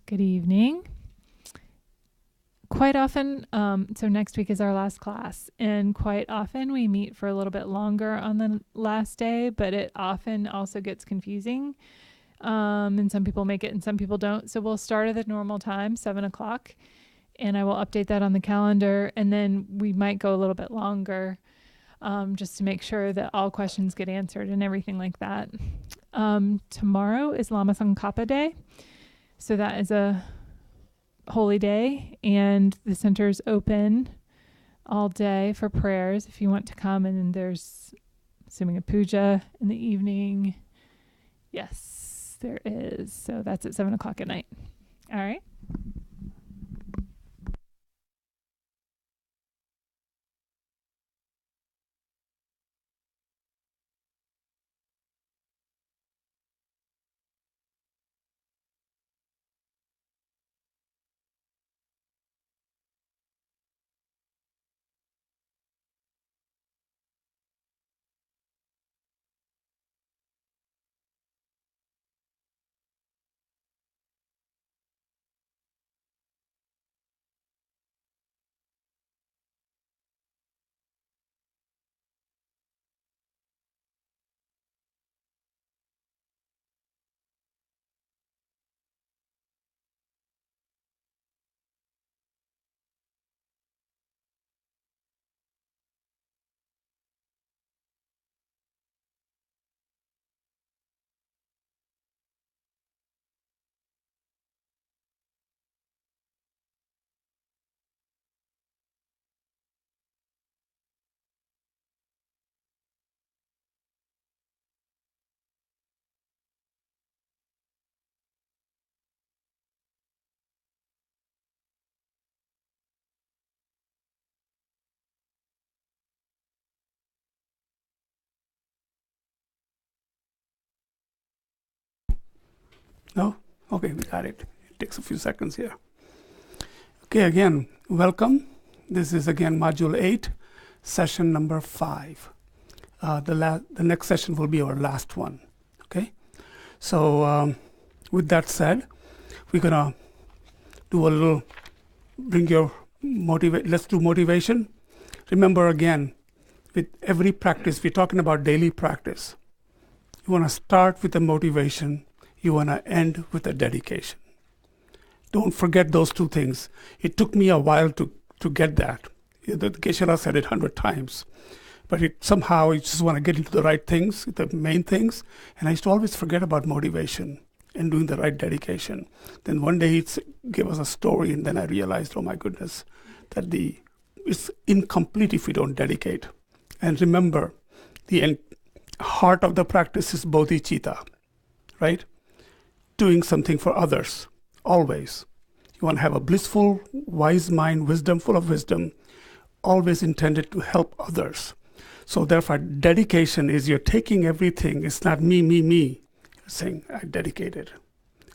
Good evening. Quite often, so next week is our last class, and quite often we meet for a little bit longer on the last day, but it often also gets confusing. And some people make it and some people don't. So we'll start at the normal time, 7 o'clock, and I will update that on the calendar. And then we might go a little bit longer just to make sure that all questions get answered and everything like that. Tomorrow is Lama Tsongkhapa Day. So that is a holy day, and the center is open all day for prayers if you want to come. And then there's, assuming, a puja in the evening. Yes, there is. So that's at 7 o'clock at night. All right. No? Okay, we got it. It takes a few seconds here. Okay, again, welcome. This is again Module 8, session number 5. The next session will be our last one. Okay? So, with that said, we're going to do a little, let's do motivation. Remember again, with every practice, we're talking about daily practice. You want to start with the motivation. You want to end with a dedication. Don't forget those two things. It took me a while to get that. The Geshe-la said it 100 times. But somehow you just want to get into the right things, the main things. And I used to always forget about motivation and doing the right dedication. Then one day he gave us a story, and then I realized, oh my goodness, that it's incomplete if we don't dedicate. And remember, the heart of the practice is bodhicitta, right? Doing something for others, always. You want to have a blissful, wise mind, wisdom, full of wisdom, always intended to help others. So therefore, dedication is you're taking everything. It's not me. You're saying, I dedicated.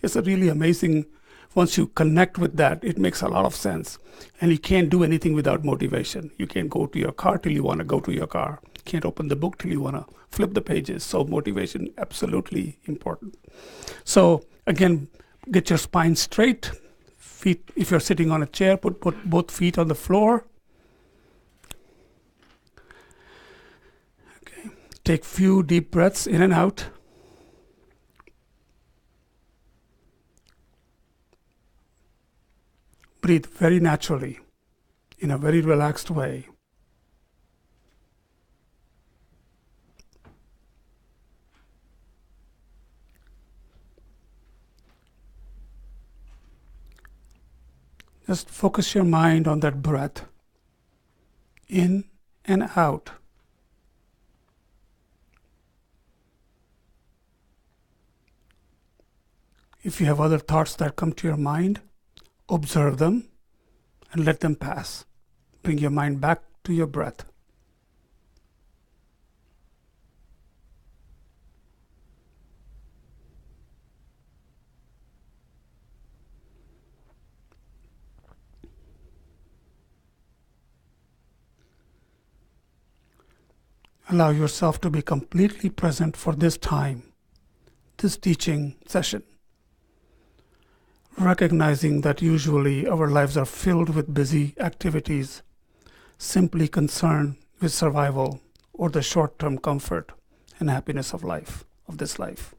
It's a really amazing, once you connect with that, it makes a lot of sense. And you can't do anything without motivation. You can't go to your car till you want to go to your car. You can't open the book till you want to flip the pages. So motivation, absolutely important. So again, get your spine straight. Feet, if you're sitting on a chair, put both feet on the floor. Okay. Take few deep breaths in and out. Breathe very naturally, in a very relaxed way. Just focus your mind on that breath, in and out. If you have other thoughts that come to your mind, observe them and let them pass. Bring your mind back to your breath. Allow yourself to be completely present for this time, this teaching session. recognizing that usually our lives are filled with busy activities, simply concerned with survival or the short-term comfort and happiness of life, of this life.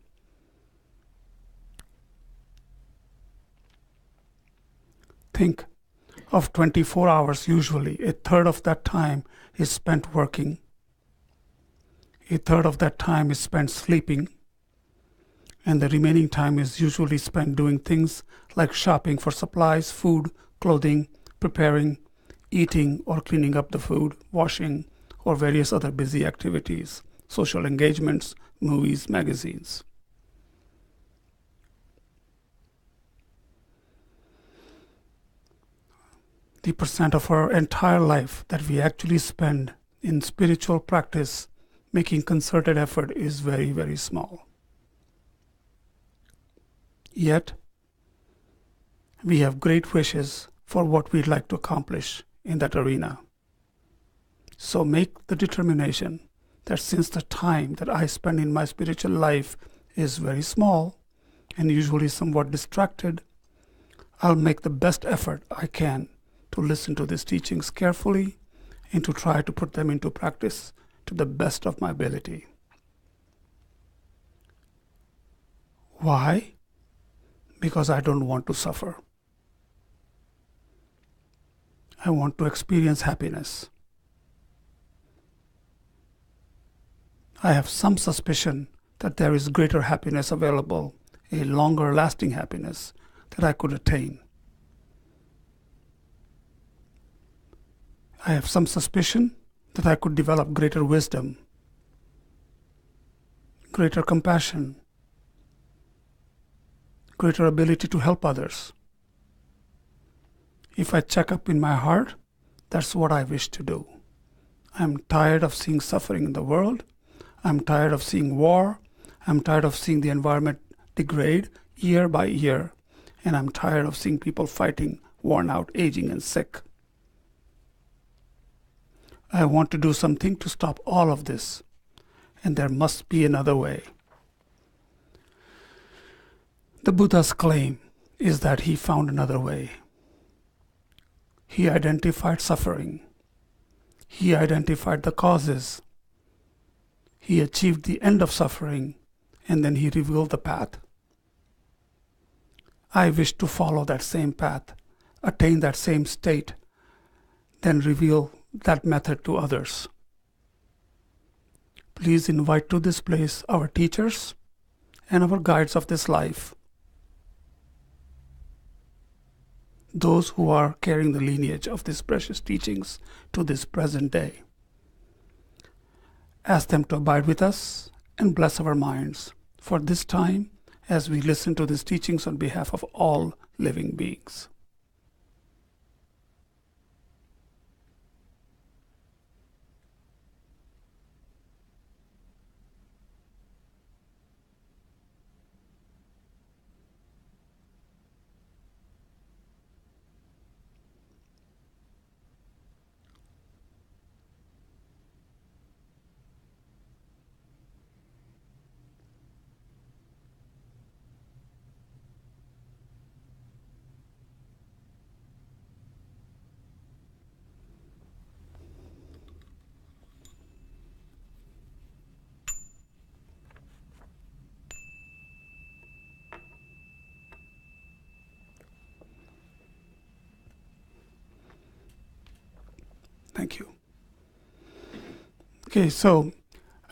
Think of 24 hours, usually a third of that time is spent working, a third of that time is spent sleeping, and the remaining time is usually spent doing things like shopping for supplies, food, clothing, preparing, eating or cleaning up the food, washing, or various other busy activities, social engagements, movies, magazines. The percent of our entire life that we actually spend in spiritual practice, making concerted effort, is very, very small. Yet, we have great wishes for what we'd like to accomplish in that arena. So make the determination that since the time that I spend in my spiritual life is very small and usually somewhat distracted, I'll make the best effort I can to listen to these teachings carefully and to try to put them into practice to the best of my ability. Why? Because I don't want to suffer. I want to experience happiness. I have some suspicion that there is greater happiness available, a longer lasting happiness that I could attain. I have some suspicion that I could develop greater wisdom, greater compassion, greater ability to help others. If I check up in my heart, that's what I wish to do. I'm tired of seeing suffering in the world. I'm tired of seeing war. I'm tired of seeing the environment degrade year by year. And I'm tired of seeing people fighting, worn out, aging, and sick. I want to do something to stop all of this. And there must be another way. The Buddha's claim is that he found another way. He identified suffering. He identified the causes. He achieved the end of suffering, and then he revealed the path. I wish to follow that same path, attain that same state, then reveal that method to others. Please invite to this place our teachers and our guides of this life, those who are carrying the lineage of these precious teachings to this present day. Ask them to abide with us and bless our minds for this time as we listen to these teachings on behalf of all living beings. Thank you. Okay, so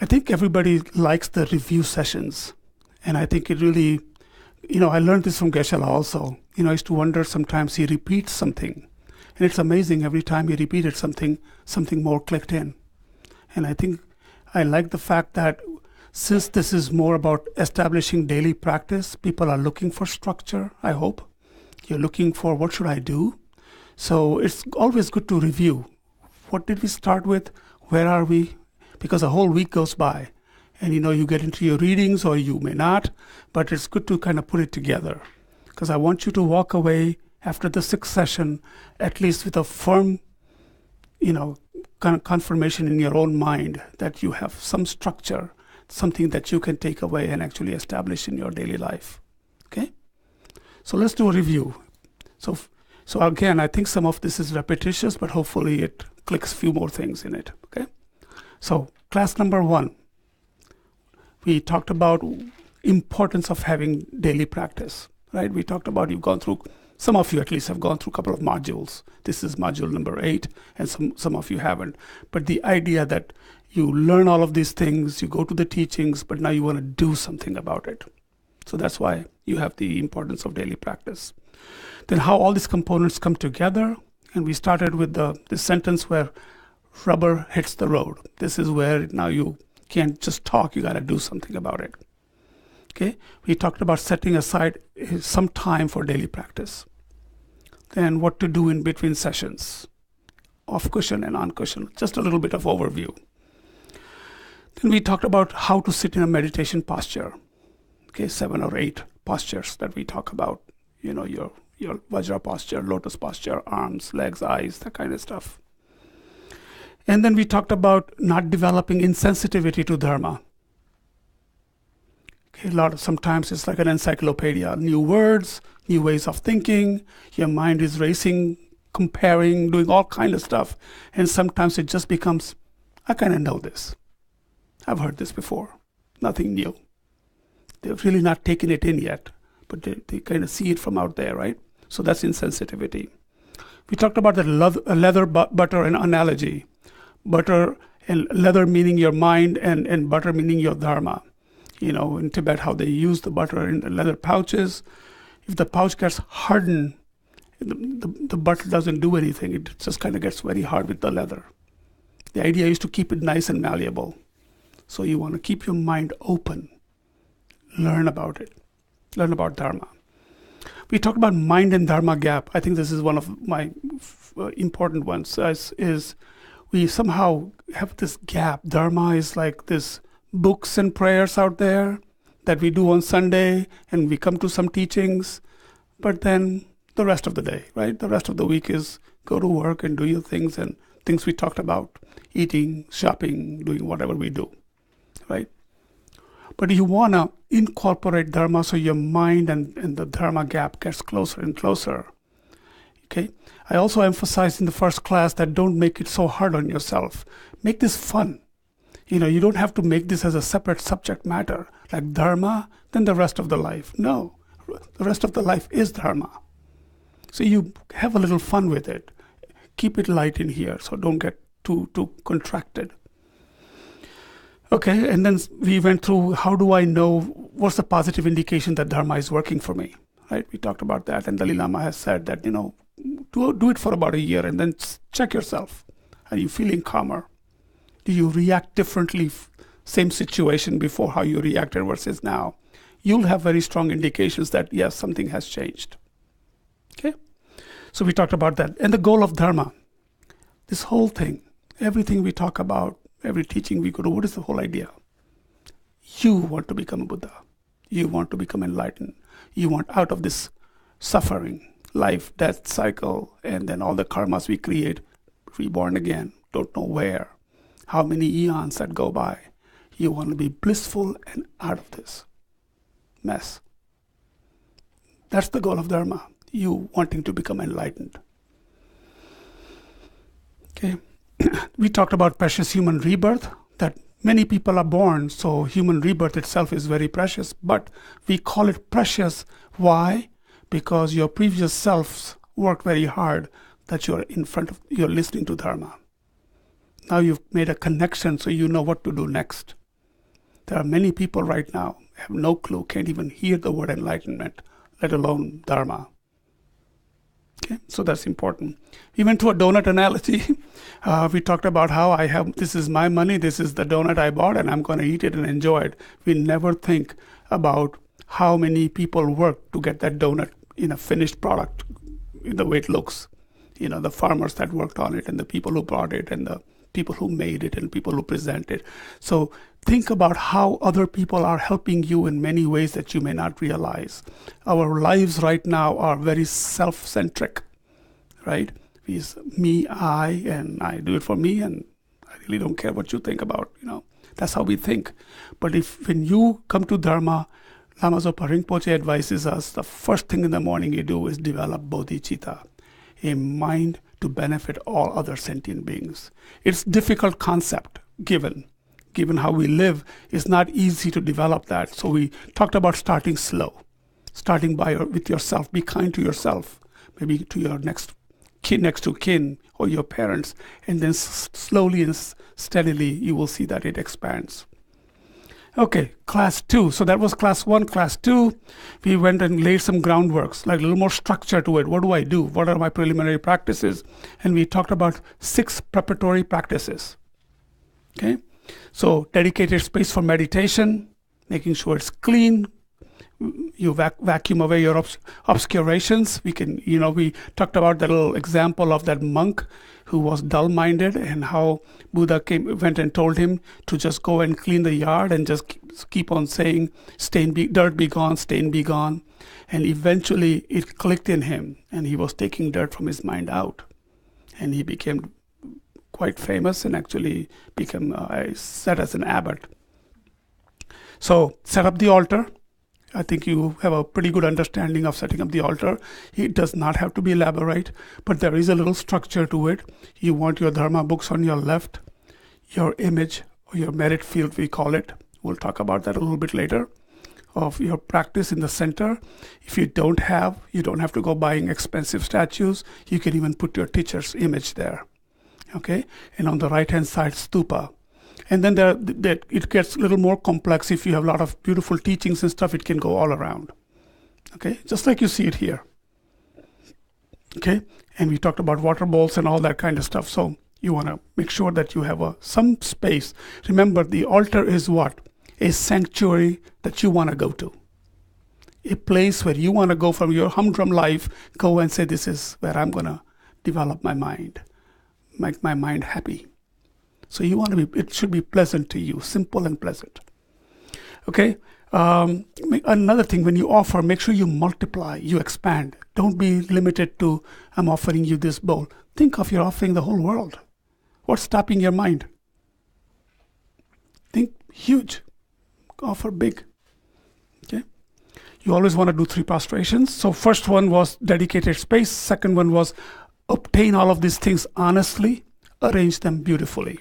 I think everybody likes the review sessions. And I think it really, I learned this from Geshe-la also. I used to wonder sometimes he repeats something. And it's amazing every time he repeated something more clicked in. And I think I like the fact that since this is more about establishing daily practice, people are looking for structure, I hope. You're looking for what should I do? So it's always good to review. What did we start with? Where are we? Because a whole week goes by and you get into your readings or you may not, but it's good to kind of put it together because I want you to walk away after the 6th session at least with a firm, kind of confirmation in your own mind that you have some structure, something that you can take away and actually establish in your daily life. Okay? So let's do a review. So again, I think some of this is repetitious, but hopefully it clicks a few more things in it. Okay. So class number 1, we talked about importance of having daily practice, right? We talked about, you've gone through, some of you at least have gone through a couple of modules. This is module number 8, and some of you haven't. But the idea that you learn all of these things, you go to the teachings, but now you want to do something about it. So that's why you have the importance of daily practice. Then how all these components come together. And we started with this sentence where rubber hits the road. This is where now you can't just talk, you got to do something about it. Okay, we talked about setting aside some time for daily practice. Then what to do in between sessions, off cushion and on cushion, just a little bit of overview. Then we talked about how to sit in a meditation posture. Okay, 7 or 8 postures that we talk about. You know, your Vajra posture, lotus posture, arms, legs, eyes, that kind of stuff. And then we talked about not developing insensitivity to dharma. Okay, sometimes it's like an encyclopedia, new words, new ways of thinking. Your mind is racing, comparing, doing all kind of stuff. And sometimes it just becomes, I kind of know this. I've heard this before. Nothing new. They've really not taken it in yet, but they kind of see it from out there, right? So that's insensitivity. We talked about the leather, butter, and analogy. Butter and leather meaning your mind, and butter meaning your dharma. You know, in Tibet, how they use the butter in the leather pouches. If the pouch gets hardened, the butter doesn't do anything. It just kind of gets very hard with the leather. The idea is to keep it nice and malleable. So you want to keep your mind open. Learn about it. Learn about dharma. We talked about mind and dharma gap. I think this is one of my important ones. Is we somehow have this gap. Dharma is like this books and prayers out there that we do on Sunday, and we come to some teachings, but then the rest of the day, right? The rest of the week is go to work and do your things, and things we talked about, eating, shopping, doing whatever we do, right? But you want to incorporate dharma so your mind and the dharma gap gets closer and closer. Okay. I also emphasized in the first class that don't make it so hard on yourself. Make this fun. You know, you don't have to make this as a separate subject matter, like dharma, then the rest of the life. No, the rest of the life is dharma. So you have a little fun with it. Keep it light in here, so don't get too contracted. Okay, and then we went through how do I know what's the positive indication that dharma is working for me, right? We talked about that, and Dalai Lama has said that, you know, do it for about a year and then check yourself. Are you feeling calmer? Do you react differently, same situation before how you reacted versus now? You'll have very strong indications that, yes, something has changed. Okay? So we talked about that. And the goal of dharma, this whole thing, everything we talk about, every teaching we go to, what is the whole idea? You want to become a Buddha. You want to become enlightened. You want out of this suffering, life, death cycle, and then all the karmas we create, reborn again, don't know where, how many eons that go by. You want to be blissful and out of this mess. That's the goal of dharma, you wanting to become enlightened. Okay. We talked about precious human rebirth, that many people are born, so human rebirth itself is very precious, but we call it precious. Why? Because your previous selves worked very hard, that you're listening to dharma. Now you've made a connection, so you know what to do next. There are many people right now have no clue, can't even hear the word enlightenment, let alone dharma. Okay, so that's important. We went to a donut analogy. We talked about how this is my money, this is the donut I bought, and I'm going to eat it and enjoy it. We never think about how many people work to get that donut in a finished product, in the way it looks. You know, the farmers that worked on it, and the people who bought it, and the people who made it, and people who present it. So think about how other people are helping you in many ways that you may not realize. Our lives right now are very self-centric, right? It's me, and I do it for me, and I really don't care what you think about, you know. That's how we think. But when you come to dharma, Lama Zopa Rinpoche advises us the first thing in the morning you do is develop bodhicitta, a mind to benefit all other sentient beings. It's a difficult concept given how we live. It's not easy to develop that. So we talked about starting slow, starting with yourself. Be kind to yourself, maybe to your next to kin or your parents, and then slowly and steadily you will see that it expands. Okay, class 2. So that was class 1. Class 2, we went and laid some groundworks, like a little more structure to it. What do I do? What are my preliminary practices? And we talked about 6 preparatory practices. Okay, so dedicated space for meditation, making sure it's clean. You vacuum away your obscurations. We talked about that little example of that monk who was dull-minded, and how Buddha went and told him to just go and clean the yard and just keep on saying, dirt be gone, stain be gone. And eventually it clicked in him, and he was taking dirt from his mind out. And he became quite famous and actually became set as an abbot. So set up the altar. I think you have a pretty good understanding of setting up the altar. It does not have to be elaborate, but there is a little structure to it. You want your Dharma books on your left, your image, or your merit field, we call it. We'll talk about that a little bit later. Of your practice in the center. If you don't have to go buying expensive statues. You can even put your teacher's image there. Okay? And on the right-hand side, stupa. And then it gets a little more complex. If you have a lot of beautiful teachings and stuff, it can go all around. Okay, just like you see it here. Okay, and we talked about water bowls and all that kind of stuff. So you want to make sure that you have some space. Remember, the altar is what? A sanctuary that you want to go to. A place where you want to go from your humdrum life, go and say, this is where I'm going to develop my mind, make my mind happy. So it should be pleasant to you, simple and pleasant. Okay. Another thing, when you offer, make sure you multiply, you expand. Don't be limited to, I'm offering you this bowl. Think of you're offering the whole world. What's stopping your mind? Think huge. Offer big. Okay. You always want to do 3 prostrations. So first one was dedicated space. Second one was obtain all of these things honestly, arrange them beautifully.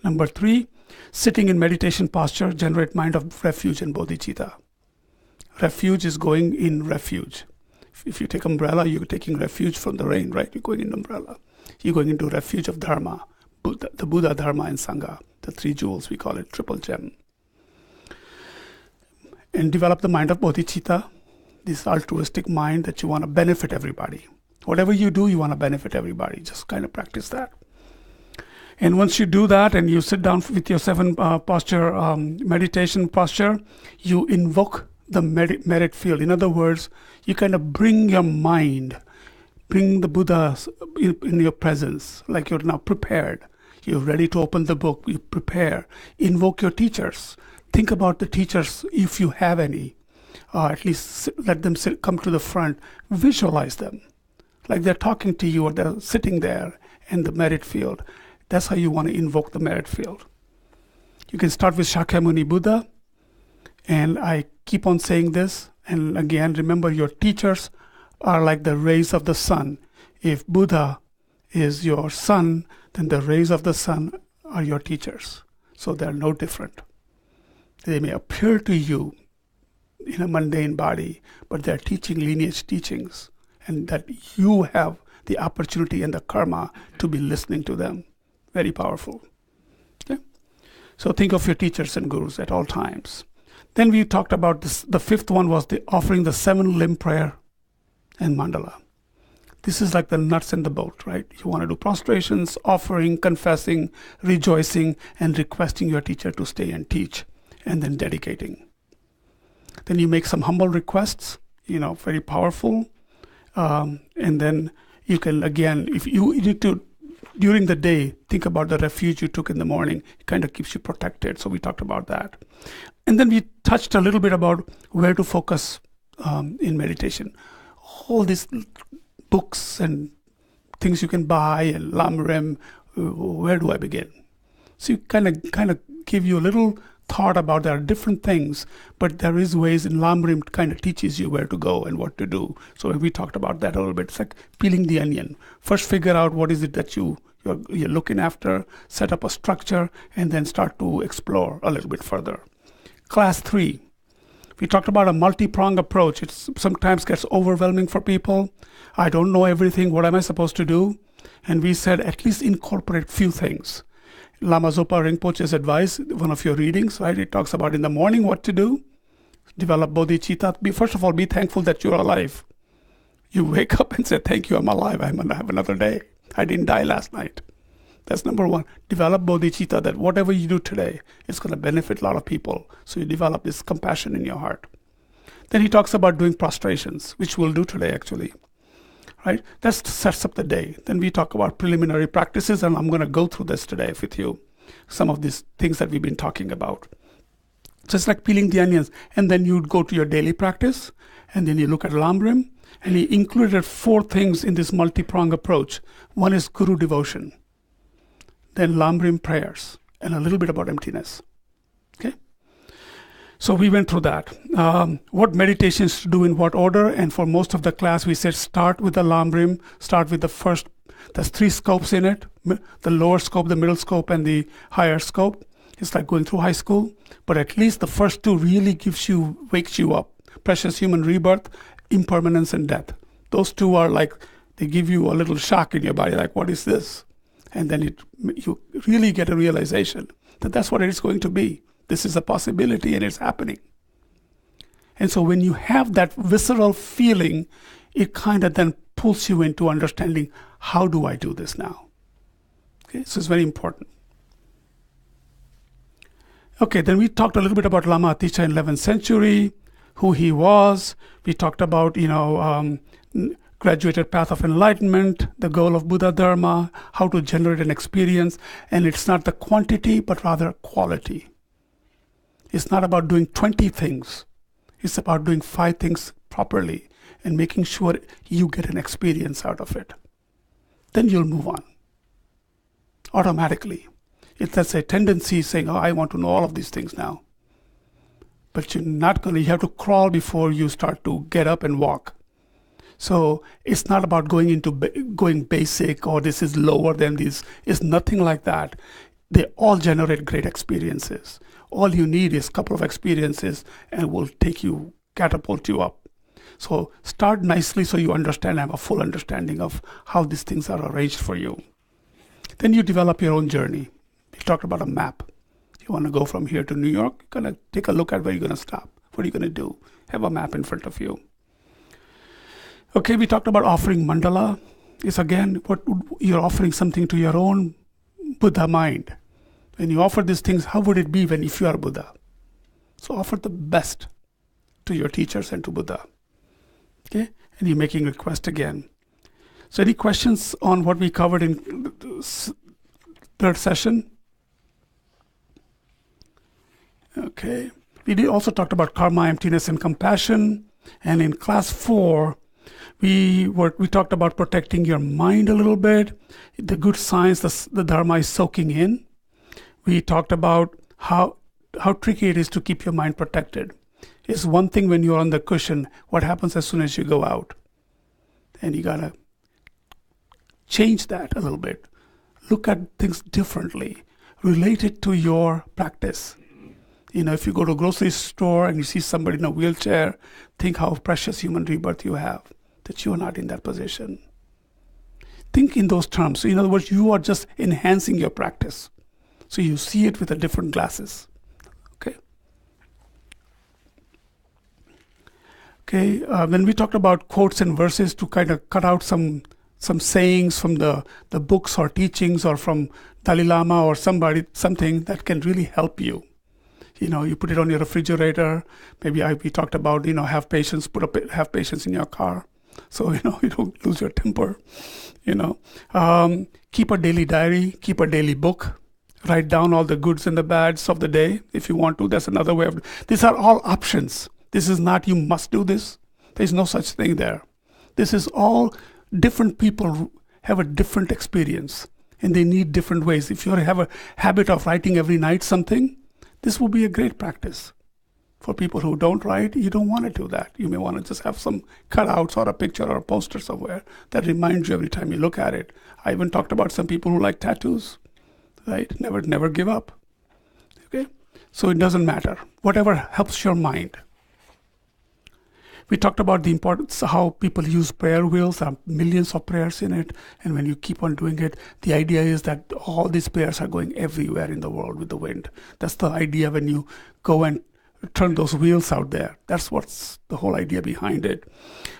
Number 3, sitting in meditation posture, generate mind of refuge and bodhicitta. Refuge is going in refuge. If you take umbrella, you're taking refuge from the rain, right? You're going in umbrella. You're going into refuge of Dharma, the Buddha, Dharma, and Sangha, the 3 jewels, we call it triple gem. And develop the mind of bodhicitta, this altruistic mind that you want to benefit everybody. Whatever you do, you want to benefit everybody. Just kind of practice that. And once you do that and you sit down with your 7 meditation posture, you invoke the merit field. In other words, you kind of bring your mind, bring the Buddha in your presence, like you're now prepared. You're ready to open the book. You prepare. Invoke your teachers. Think about the teachers if you have any. At least let them come to the front. Visualize them. Like they're talking to you or they're sitting there in the merit field. That's how you want to invoke the merit field. You can start with Shakyamuni Buddha. And I keep on saying this. And again, remember your teachers are like the rays of the sun. If Buddha is your sun, then the rays of the sun are your teachers. So they're no different. They may appear to you in a mundane body, but they're teaching lineage teachings. And that you have the opportunity and the karma to be listening to them. Very powerful. Okay? So think of your teachers and gurus at all times. Then we talked about this. The 5th one was offering the 7-limb prayer and mandala. This is like the nuts in the bolt, right? You want to do prostrations, offering, confessing, rejoicing, and requesting your teacher to stay and teach, and then dedicating. Then you make some humble requests, very powerful. And then you can, again, if you need to, during the day, think about the refuge you took in the morning. It kind of keeps you protected. So we talked about that. And then we touched a little bit about where to focus in meditation. All these books and things you can buy and lam rim, where do I begin? So you kind of give you a little thought about there are different things, but there is ways in Lamrim kind of teaches you where to go and what to do. So we talked about that a little bit. It's like peeling the onion. First figure out what is it that you're looking after, set up a structure, and then start to explore a little bit further. Class 3. We talked about a multi-pronged approach. It sometimes gets overwhelming for people. I don't know everything. What am I supposed to do? And we said at least incorporate few things. Lama Zopa Rinpoche's advice, one of your readings, right? It talks about in the morning what to do. Develop bodhicitta. First of all, be thankful that you're alive. You wake up and say, thank you, I'm alive. I'm going to have another day. I didn't die last night. That's number one. Develop bodhicitta, that whatever you do today, it's going to benefit a lot of people. So you develop this compassion in your heart. Then he talks about doing prostrations, which we'll do today actually. Right? That sets up the day. Then we talk about preliminary practices, and I'm going to go through this today with you. Some of these things that we've been talking about. So it's like peeling the onions. And then you'd go to your daily practice, and then you look at Lamrim, and he included 4 things in this multi-pronged approach. One is Guru devotion. Then Lamrim prayers, and a little bit about emptiness. Okay? So we went through that. What meditations to do in what order, and for most of the class we said start with the Lamrim, start with the first, there's 3 scopes in it, the lower scope, the middle scope, and the higher scope. It's like going through high school, but at least the first 2 really wakes you up. Precious human rebirth, impermanence, and death. Those 2 are like, they give you a little shock in your body, like what is this? And then you really get a realization that that's what it's going to be. This is a possibility and it's happening. And so when you have that visceral feeling, it kind of then pulls you into understanding, how do I do this now? Okay, so it's very important. Okay, then we talked a little bit about Lama Atisha in 11th century, who he was. We talked about, graduated path of enlightenment, the goal of Buddha Dharma, how to generate an experience. And it's not the quantity, but rather quality. It's not about doing 20 things. It's about doing 5 things properly and making sure you get an experience out of it. Then you'll move on. Automatically. That's a tendency saying, oh, I want to know all of these things now. But you're not going to, you have to crawl before you start to get up and walk. So it's not about going basic, or this is lower than this. It's nothing like that. They all generate great experiences. All you need is a couple of experiences and will catapult you up. So start nicely so you understand, have a full understanding of how these things are arranged for you. Then you develop your own journey. We talked about a map. You want to go from here to New York, you're going to take a look at where you're going to stop. What are you going to do? Have a map in front of you. Okay, we talked about offering mandala. It's again, you're offering something to your own Buddha mind. When you offer these things, how would it be if you are Buddha? So offer the best to your teachers and to Buddha. Okay, and you're making request again. So any questions on what we covered in the 3rd session? Okay, we also talked about karma, emptiness, and compassion. And in class 4, we talked about protecting your mind a little bit. The good science, the Dharma is soaking in. We talked about how tricky it is to keep your mind protected. It's one thing when you're on the cushion. What happens as soon as you go out? And you gotta change that a little bit. Look at things differently. Relate it to your practice. If you go to a grocery store and you see somebody in a wheelchair, think how precious human rebirth you have, that you are not in that position. Think in those terms. So in other words, you are just enhancing your practice. So you see it with a different glasses. Okay. Then we talked about quotes and verses to kind of cut out some sayings from the books or teachings or from Dalai Lama or something that can really help you. You put it on your refrigerator. Maybe we talked about, have patience in your car. So, you don't lose your temper, Keep a daily diary, keep a daily book. Write down all the goods and the bads of the day if you want to. That's another way of. These are all options. This is not you must do this. There's no such thing there. This is all different people have a different experience and they need different ways. If you have a habit of writing every night something, This will be a great practice. For people who don't write, you don't want to do that. You may want to just have some cutouts or a picture or a poster somewhere that reminds you every time you look at it. I even talked about some people who like tattoos, right? Never give up. Okay? So it doesn't matter. Whatever helps your mind. We talked about the importance of how people use prayer wheels. There are millions of prayers in it. And when you keep on doing it, the idea is that all these prayers are going everywhere in the world with the wind. That's the idea when you go and turn those wheels out there. That's what's the whole idea behind it.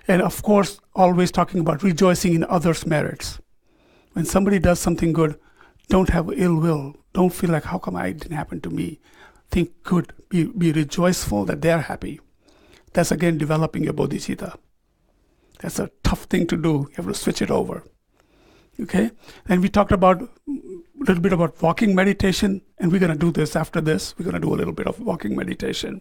And of course, always talking about rejoicing in others' merits. When somebody does something good, don't have ill will. Don't feel like, how come it didn't happen to me? Think good. Be rejoiceful that they're happy. That's again developing your bodhicitta. That's a tough thing to do. You have to switch it over. Okay? And we talked about a little bit about walking meditation, and we're going to do this after this. We're going to do a little bit of walking meditation.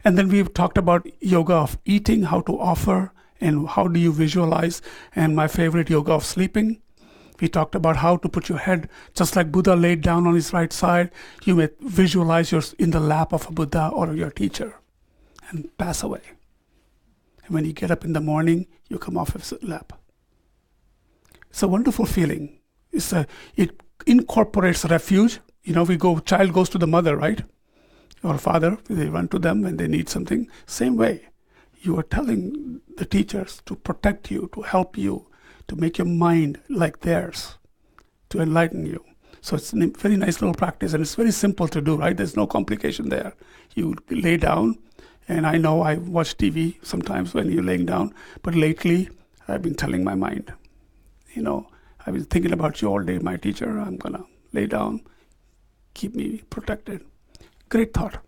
And then we've talked about yoga of eating, how to offer, and how do you visualize, and my favorite, yoga of sleeping. We talked about how to put your head, just like Buddha laid down on his right side, you may visualize you're in the lap of a Buddha or your teacher and pass away. And when you get up in the morning, you come off his lap. It's a wonderful feeling. It incorporates refuge. Child goes to the mother, right? Or father, they run to them when they need something. Same way. You are telling the teachers to protect you, to help you, to make your mind like theirs, to enlighten you. So it's a very nice little practice, and it's very simple to do, right? There's no complication there. You lay down, and I know I watch TV sometimes when you're laying down, but lately I've been telling my mind, I've been thinking about you all day, my teacher. I'm going to lay down, keep me protected. Great thought.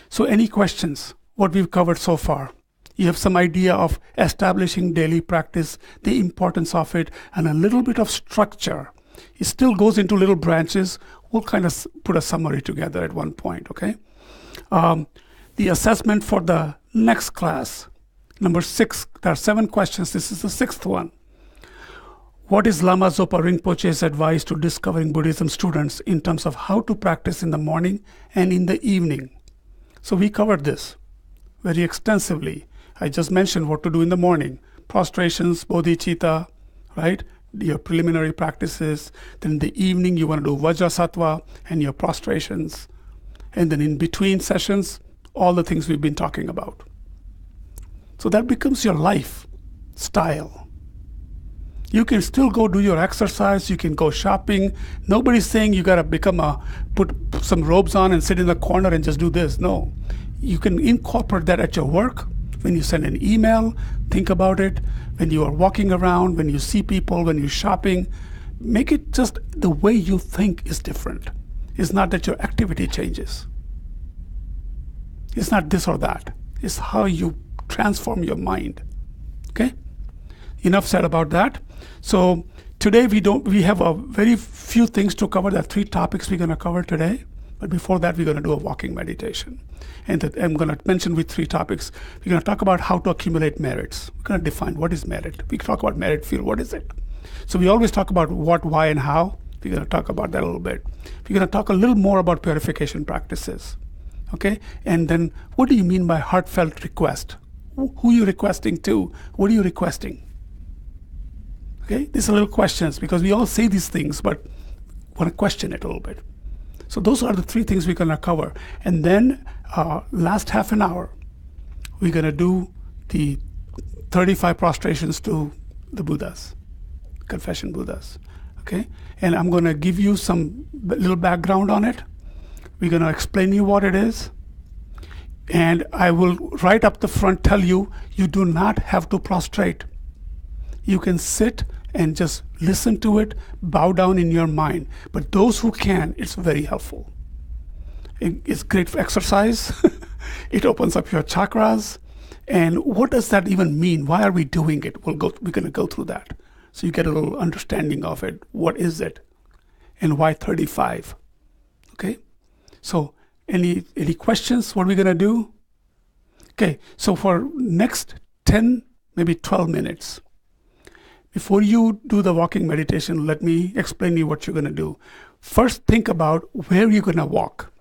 So any questions? What we've covered so far? You have some idea of establishing daily practice, the importance of it, and a little bit of structure. It still goes into little branches. We'll kind of put a summary together at one point, okay? The assessment for the next class, number 6, there are 7 questions. This is the 6th one. What is Lama Zopa Rinpoche's advice to discovering Buddhism students in terms of how to practice in the morning and in the evening? So we covered this very extensively. I just mentioned what to do in the morning. Prostrations, bodhicitta, right? Your preliminary practices. Then in the evening, you want to do vajrasattva and your prostrations. And then in between sessions, all the things we've been talking about. So that becomes your lifestyle. You can still go do your exercise. You can go shopping. Nobody's saying you got to put some robes on and sit in the corner and just do this. No. You can incorporate that at your work. When you send an email, think about it. When you are walking around, when you see people, when you're shopping, make it just the way you think is different. It's not that your activity changes. It's not this or that. It's how you transform your mind. Okay? Enough said about that. So today we have a very few things to cover. There are 3 topics we're going to cover today. But before that, we're going to do a walking meditation. And I'm going to mention with 3 topics. We're going to talk about how to accumulate merits. We're going to define what is merit. We talk about merit field. What is it? So we always talk about what, why, and how. We're going to talk about that a little bit. We're going to talk a little more about purification practices. Okay? And then what do you mean by heartfelt request? Who are you requesting to? What are you requesting? Okay? These are little questions because we all say these things, but want to question it a little bit. So those are the 3 things we're going to cover. And then last half an hour, we're going to do the 35 prostrations to the Buddhas, confession Buddhas. Okay? And I'm going to give you some little background on it. We're going to explain you what it is. And I will right up the front tell you, you do not have to prostrate. You can sit and just listen to it, bow down in your mind. But those who can, it's very helpful. It's great for exercise. It opens up your chakras. And what does that even mean? Why are we doing it? We're going to go through that. So you get a little understanding of it. What is it? And why 35? Okay? So any questions? What are we going to do? Okay, so for next 10, maybe 12 minutes, before you do the walking meditation, let me explain you what you're going to do. First, think about where you're going to walk.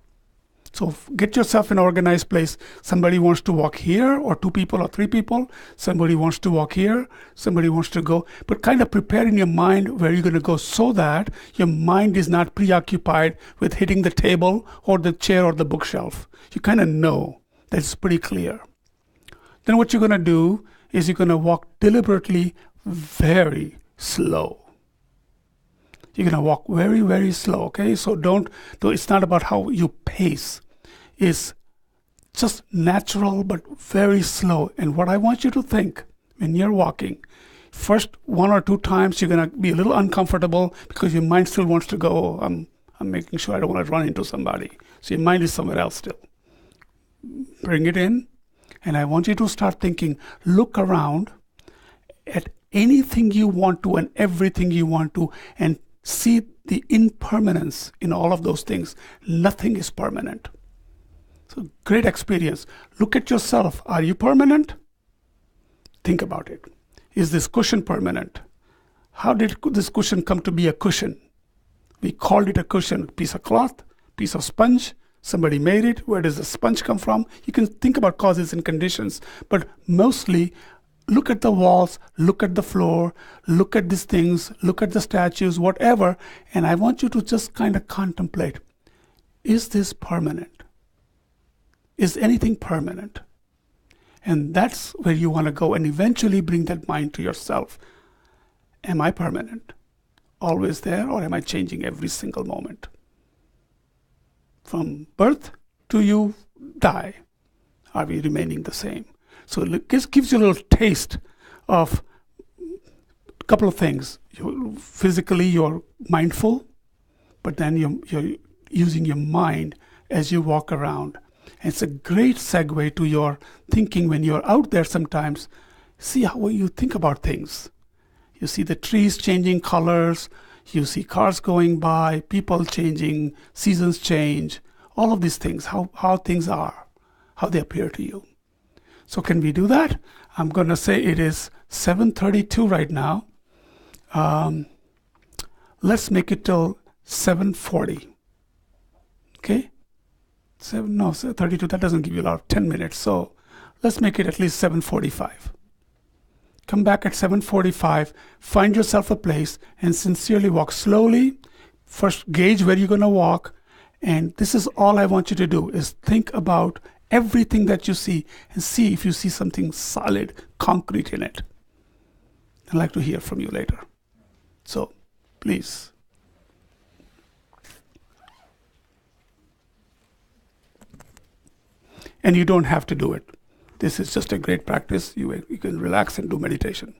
So get yourself in an organized place. Somebody wants to walk here, or 2 people or 3 people. Somebody wants to walk here. Somebody wants to go. But kind of prepare in your mind where you're going to go so that your mind is not preoccupied with hitting the table or the chair or the bookshelf. You kind of know that it's pretty clear. Then what you're going to do is you're going to walk deliberately very slow. You're going to walk very, very slow, okay? So it's not about how you pace. It's just natural but very slow. And what I want you to think when you're walking, first 1 or 2 times you're going to be a little uncomfortable because your mind still wants to go, I'm making sure I don't want to run into somebody. So your mind is somewhere else still. Bring it in. And I want you to start thinking, look around at anything you want to and everything you want to, and see the impermanence in all of those things. Nothing is permanent. So great experience. Look at yourself. Are you permanent? Think about it. Is this cushion permanent? How did this cushion come to be a cushion? We called it a cushion. Piece of cloth, piece of sponge. Somebody made it. Where does the sponge come from? You can think about causes and conditions, but mostly look at the walls, look at the floor, look at these things, look at the statues, whatever, and I want you to just kind of contemplate, is this permanent? Is anything permanent? And that's where you want to go and eventually bring that mind to yourself. Am I permanent? Always there, or am I changing every single moment? From birth to you die, are we remaining the same? So it gives you a little taste of a couple of things. Physically, you're mindful, but then you're using your mind as you walk around. And it's a great segue to your thinking when you're out there sometimes. See how you think about things. You see the trees changing colors, you see cars going by, people changing, seasons change, all of these things, how things are, how they appear to you. So can we do that? I'm going to say it is 7:32 right now. Let's make it till 7:40. Okay? 32, that doesn't give you a lot of 10 minutes. So let's make it at least 7:45. Come back at 7:45, find yourself a place and sincerely walk slowly. First, gauge where you're going to walk. And this is all I want you to do, is think about everything that you see and see if you see something solid, concrete in it. I'd like to hear from you later. So, please. And you don't have to do it. This is just a great practice. You can relax and do meditation.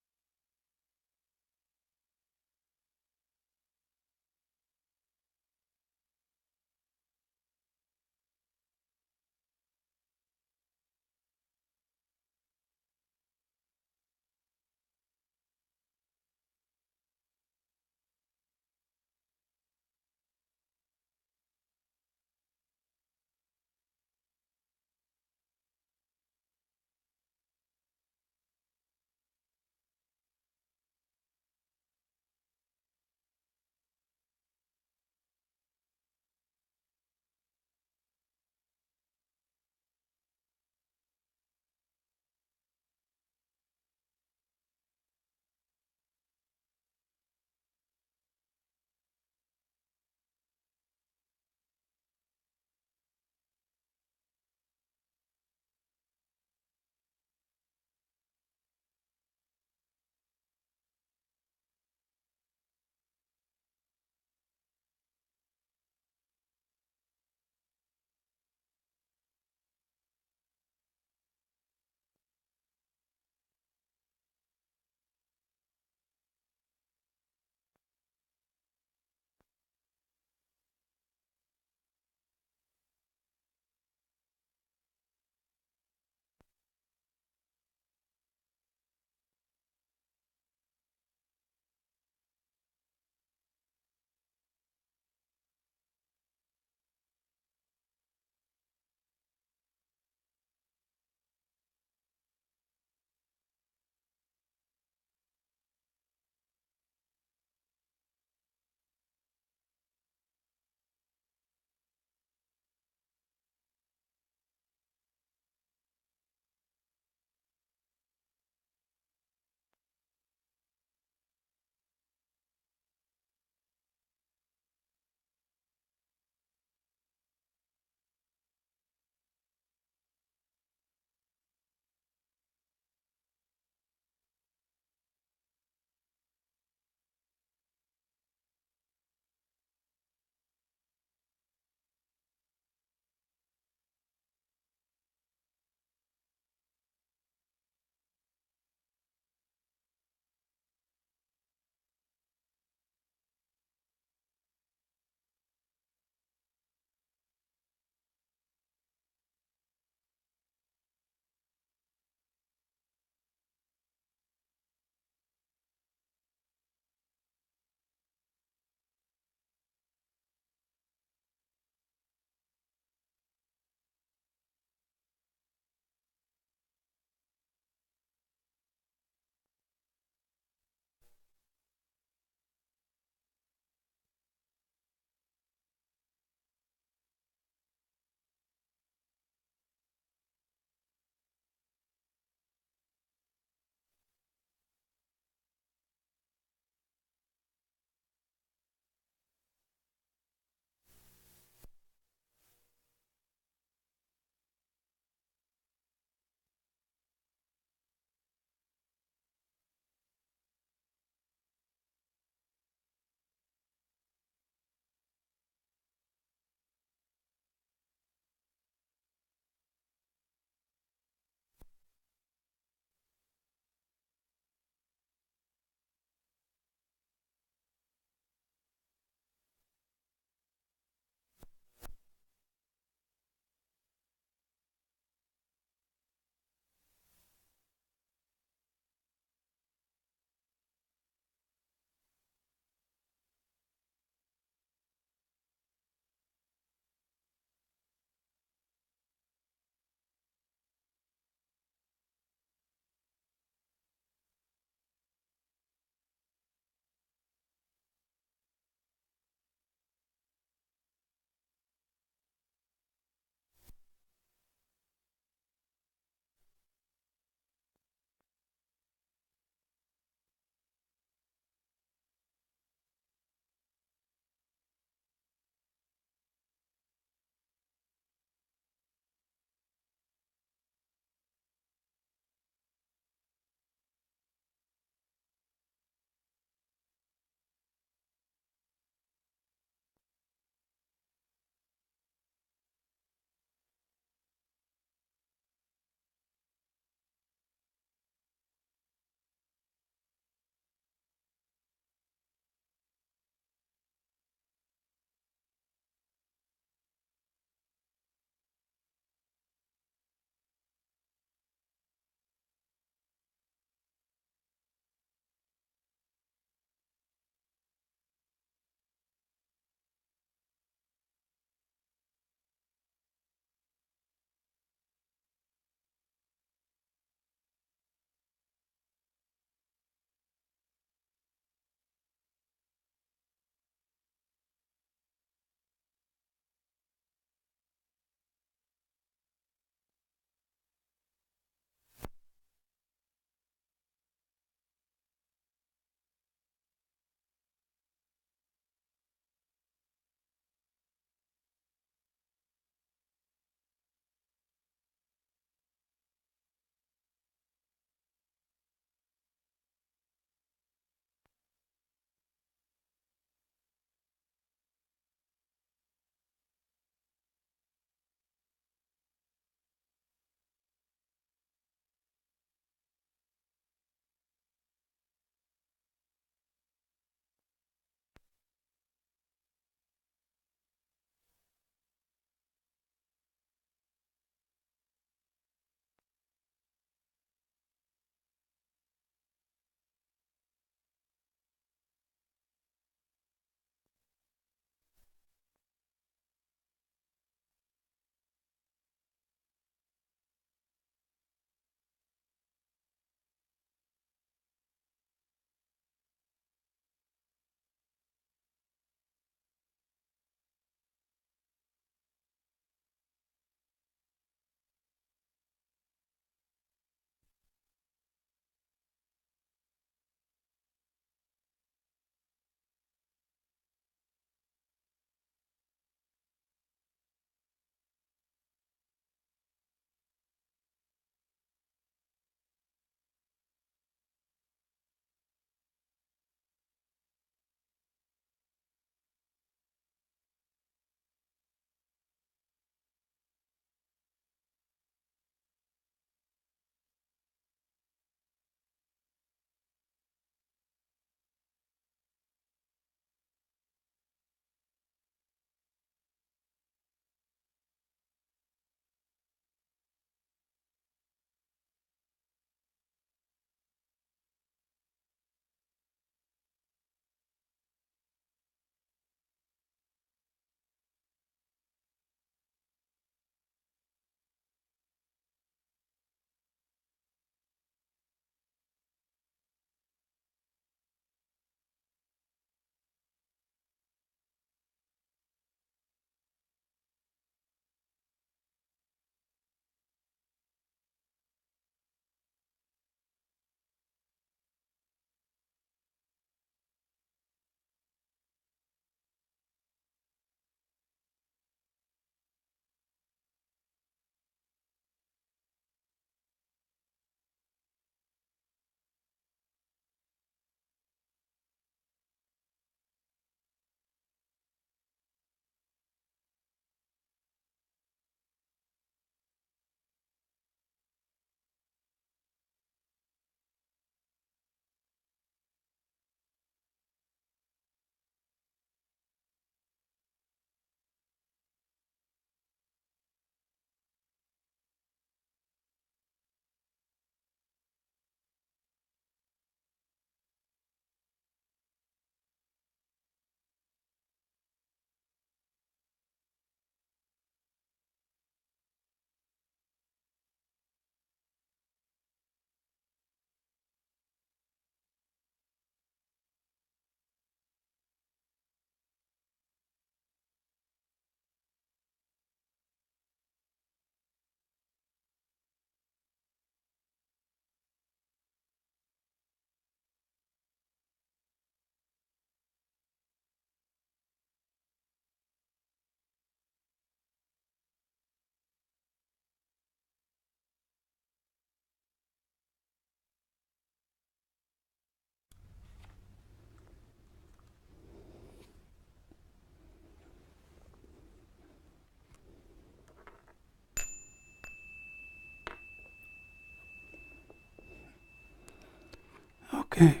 Okay.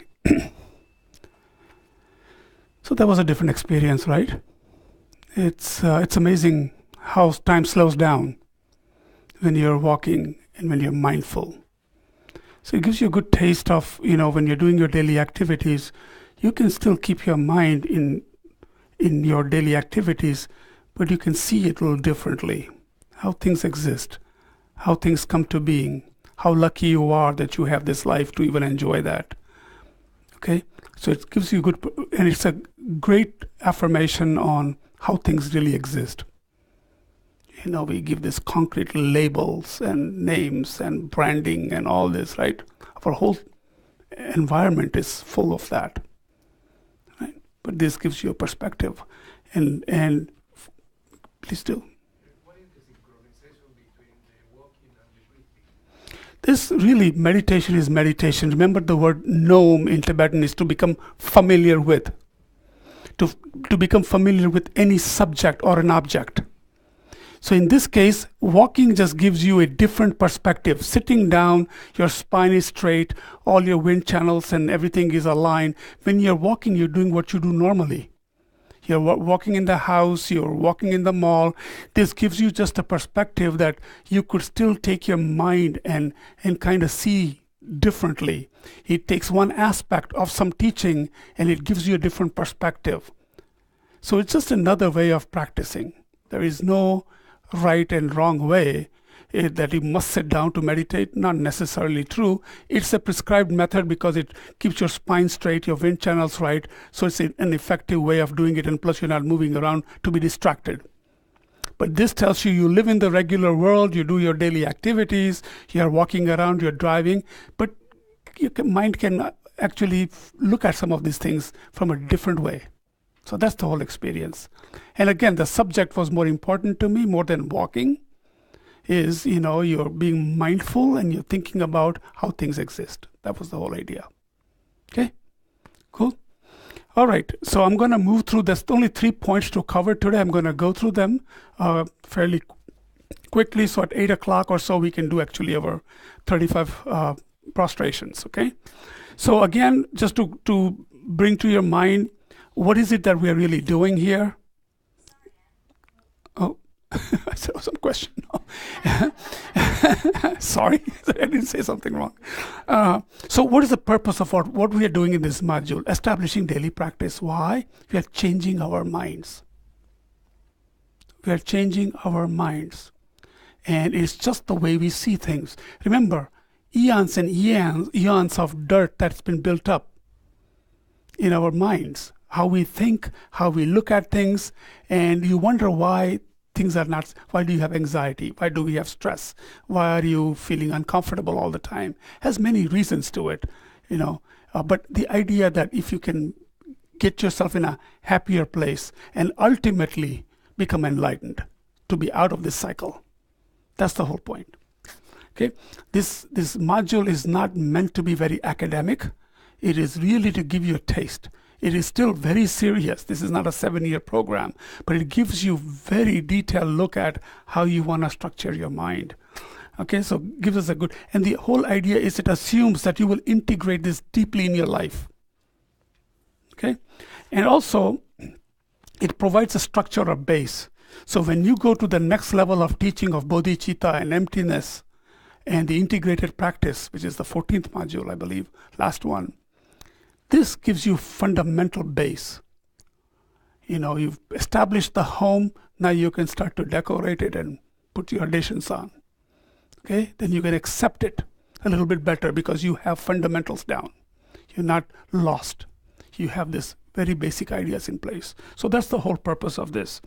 So that was a different experience, right? It's amazing how time slows down when you're walking and when you're mindful. So it gives you a good taste of, when you're doing your daily activities, you can still keep your mind in your daily activities, but you can see it a little differently. How things exist, how things come to being, how lucky you are that you have this life to even enjoy that. Okay? So it gives you good, and it's a great affirmation on how things really exist. We give these concrete labels and names and branding and all this, right? Our whole environment is full of that, right? But this gives you a perspective, and please do. What is the synchronization between the walking and the breathing? This really, meditation is meditation. Remember, the word nom in Tibetan is to become familiar with, to become familiar with any subject or an object. So in this case, walking just gives you a different perspective. Sitting down, your spine is straight, all your wind channels and everything is aligned. When you're walking, you're doing what you do normally. You're walking in the house, you're walking in the mall. This gives you just a perspective that you could still take your mind and kind of see differently. It takes one aspect of some teaching and it gives you a different perspective. So it's just another way of practicing. There is no right and wrong way that you must sit down to meditate. Not necessarily true. It's a prescribed method because it keeps your spine straight, your wind channels right. So it's an effective way of doing it, and plus you're not moving around to be distracted. But this tells you live in the regular world, you do your daily activities, you're walking around, you're driving, but your mind can actually look at some of these things from a different way. So that's the whole experience. And again, the subject was more important to me, more than walking, is, you're being mindful and you're thinking about how things exist. That was the whole idea. Okay? Cool? All right. So I'm going to move through. There's only 3 points to cover today. I'm going to go through them fairly quickly. So at 8 o'clock or so, we can do actually our 35 prostrations. Okay? So again, just to bring to your mind, what is it that we are really doing here? Oh, I said some question. Sorry, I didn't say something wrong. So what is the purpose of what we are doing in this module? Establishing daily practice. Why? We are changing our minds. We are changing our minds. And it's just the way we see things. Remember, eons and eons of dirt that's been built up in our minds. How we think, how we look at things, and you wonder why things are not. Why do you have anxiety? Why do we have stress? Why are you feeling uncomfortable all the time? Has many reasons to it, But the idea that if you can get yourself in a happier place and ultimately become enlightened, to be out of this cycle, that's the whole point. Okay, this module is not meant to be very academic. It is really to give you a taste. It is still very serious. This is not a 7-year program, but it gives you very detailed look at how you want to structure your mind. Okay, so gives us a good, and the whole idea is it assumes that you will integrate this deeply in your life. Okay, and also it provides a structure or base. So when you go to the next level of teaching of bodhicitta and emptiness and the integrated practice, which is the 14th module, I believe, last one, this gives you fundamental base. You've established the home, now you can start to decorate it and put your additions on. Okay, then you can accept it a little bit better because you have fundamentals down. You're not lost. You have this very basic ideas in place. So that's the whole purpose of this.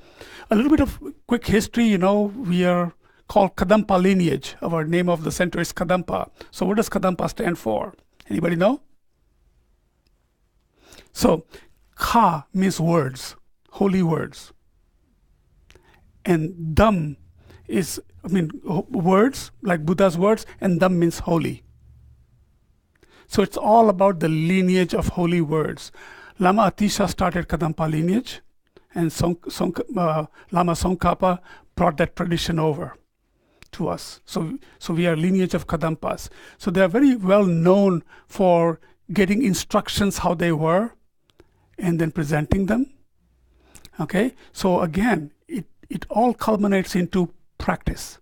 A little bit of quick history, we are called Kadampa lineage. Our name of the center is Kadampa. So what does Kadampa stand for? Anybody know? So, Ka means words, holy words. And Dham is, words, like Buddha's words, and Dham means holy. So it's all about the lineage of holy words. Lama Atisha started Kadampa lineage, and Lama Tsongkhapa brought that tradition over to us. So we are lineage of Kadampas. So they are very well known for getting instructions how they were, and then presenting them. Okay, so again, it all culminates into practice.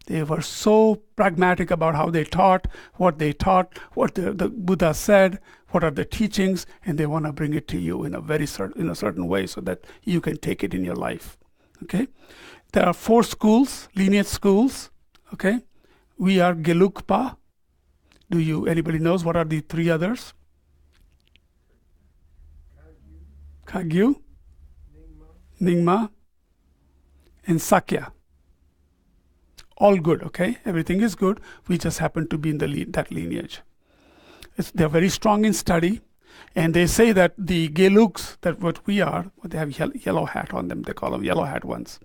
They were so pragmatic about how they taught, what the Buddha said, what are the teachings, and they want to bring it to you in a certain way so that you can take it in your life. Okay, there are 4 schools, lineage schools. Okay, we are Gelugpa. Anybody knows what are the 3 others? Kagyu, Nyingma, and Sakya. All good, okay? Everything is good. We just happen to be in that lineage. They're very strong in study, and they say that the Gelugs, that what we are, they have yellow hat on them. They call them yellow hat ones.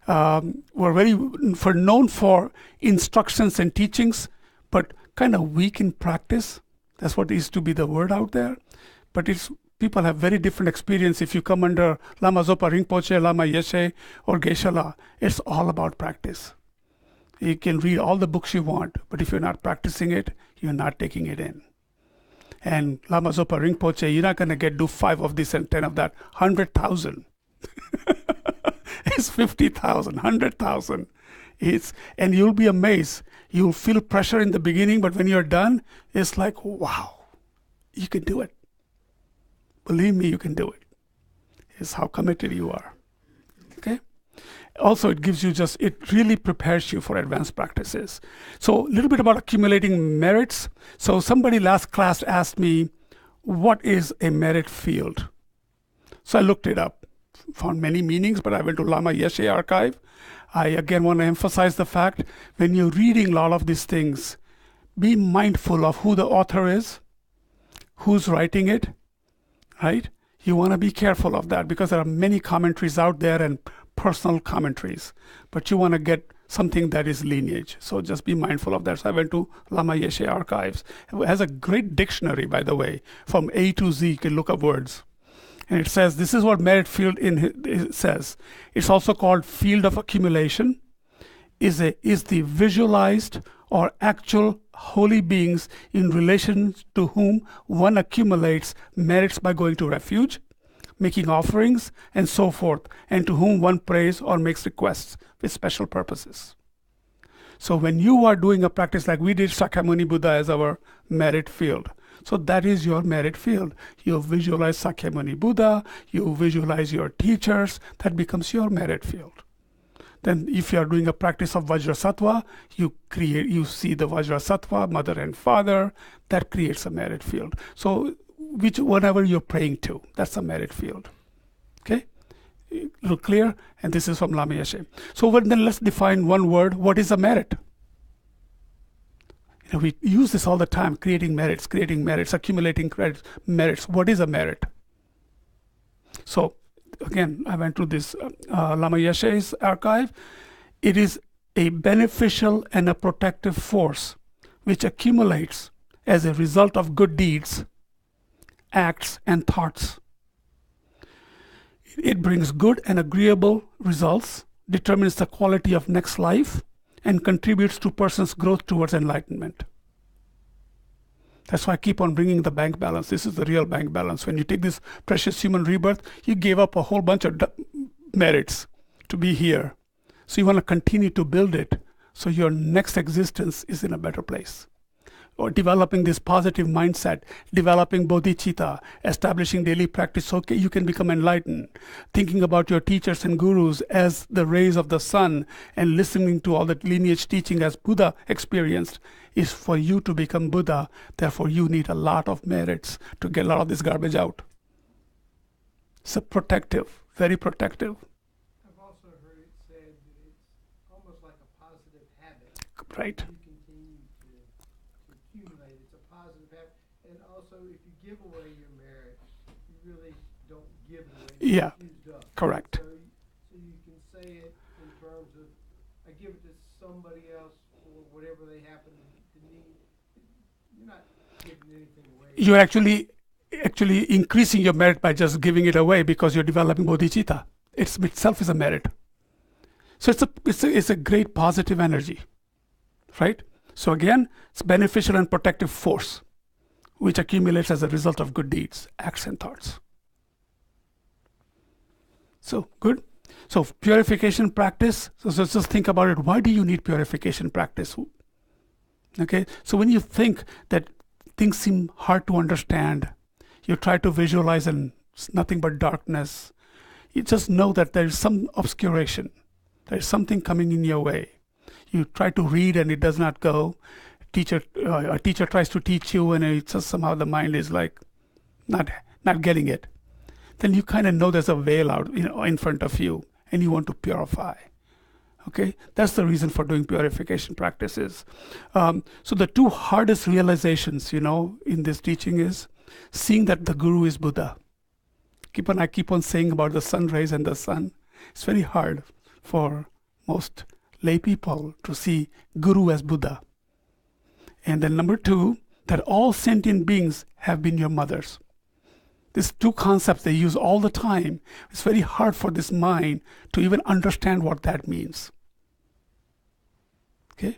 Were known for instructions and teachings, but kind of weak in practice. That's what used to be the word out there. But people have very different experience. If you come under Lama Zopa Rinpoche, Lama Yeshe, or Geshe-la, it's all about practice. You can read all the books you want, but if you're not practicing it, you're not taking it in. And Lama Zopa Rinpoche, you're not going to do 5 of this and 10 of that. 100,000. It's 50,000, 100,000. And you'll be amazed. You'll feel pressure in the beginning, but when you're done, it's like, wow, you can do it. Believe me, you can do it. It's how committed you are. Okay? Also, it really prepares you for advanced practices. So a little bit about accumulating merits. So somebody last class asked me, what is a merit field? So I looked it up, found many meanings, but I went to Lama Yeshe archive. I again want to emphasize the fact, when you're reading a lot of these things, be mindful of who the author is, who's writing it, right? You want to be careful of that because there are many commentaries out there and personal commentaries, but you want to get something that is lineage. So just be mindful of that. So I went to Lama Yeshe archives. It has a great dictionary, by the way, from A to Z. You can look up words. And it says, this is what merit field it says. It's also called field of accumulation, is the visualized or actual holy beings in relation to whom one accumulates merits by going to refuge, making offerings, and so forth, and to whom one prays or makes requests with special purposes. So when you are doing a practice like we did Sakyamuni Buddha as our merit field, so that is your merit field. You visualize Sakyamuni Buddha, you visualize your teachers, that becomes your merit field. Then if you are doing a practice of Vajrasattva, you see the Vajrasattva, mother and father, that creates a merit field. So whatever you're praying to, that's a merit field. Okay? A little clear? And this is from Lama Yeshe. So then let's define one word. What is a merit? We use this all the time, creating merits, accumulating credits, merits. What is a merit? So again, I went to this Lama Yeshe's archive. It is a beneficial and a protective force which accumulates as a result of good deeds, acts, and thoughts. It brings good and agreeable results, determines the quality of next life, and contributes to person's growth towards enlightenment. That's why I keep on bringing the bank balance. This is the real bank balance. When you take this precious human rebirth, you gave up a whole bunch of merits to be here. So you want to continue to build it so your next existence is in a better place. Or developing this positive mindset, developing bodhicitta, establishing daily practice so you can become enlightened, thinking about your teachers and gurus as the rays of the sun, and listening to all that lineage teaching as Buddha experienced is for you to become Buddha. Therefore, you need a lot of merits to get a lot of this garbage out. So protective, very protective. I've also heard it said that it's almost like a positive habit. Right. It's a positive habit. And also, if you give away your merit, you really don't give it away. Yeah, it's used up. correct. So you can say it in terms of, I give it to somebody else for whatever they happen to need. You're not giving anything away. You're actually increasing your merit by just giving it away because you're developing bodhicitta. It itself is a merit. So it's a great positive energy, right? So again, it's beneficial and protective force, which accumulates as a result of good deeds, acts, and thoughts. So, good. So, purification practice. So just think about it. Why do you need purification practice? Okay. So, when you think that things seem hard to understand, you try to visualize and it's nothing but darkness, you just know that there is some obscuration. There is something coming in your way. You try to read and it does not go. A teacher tries to teach you and it's just somehow the mind is like not getting it. Then you kind of know there's a veil out, in front of you, and you want to purify. Okay, that's the reason for doing purification practices. So the two hardest realizations, in this teaching is seeing that the Guru is Buddha. I keep on saying about the sun rays and the sun. It's very hard for most lay people to see Guru as Buddha. And then number two, that all sentient beings have been your mothers. These two concepts they use all the time. It's very hard for this mind to even understand what that means. Okay?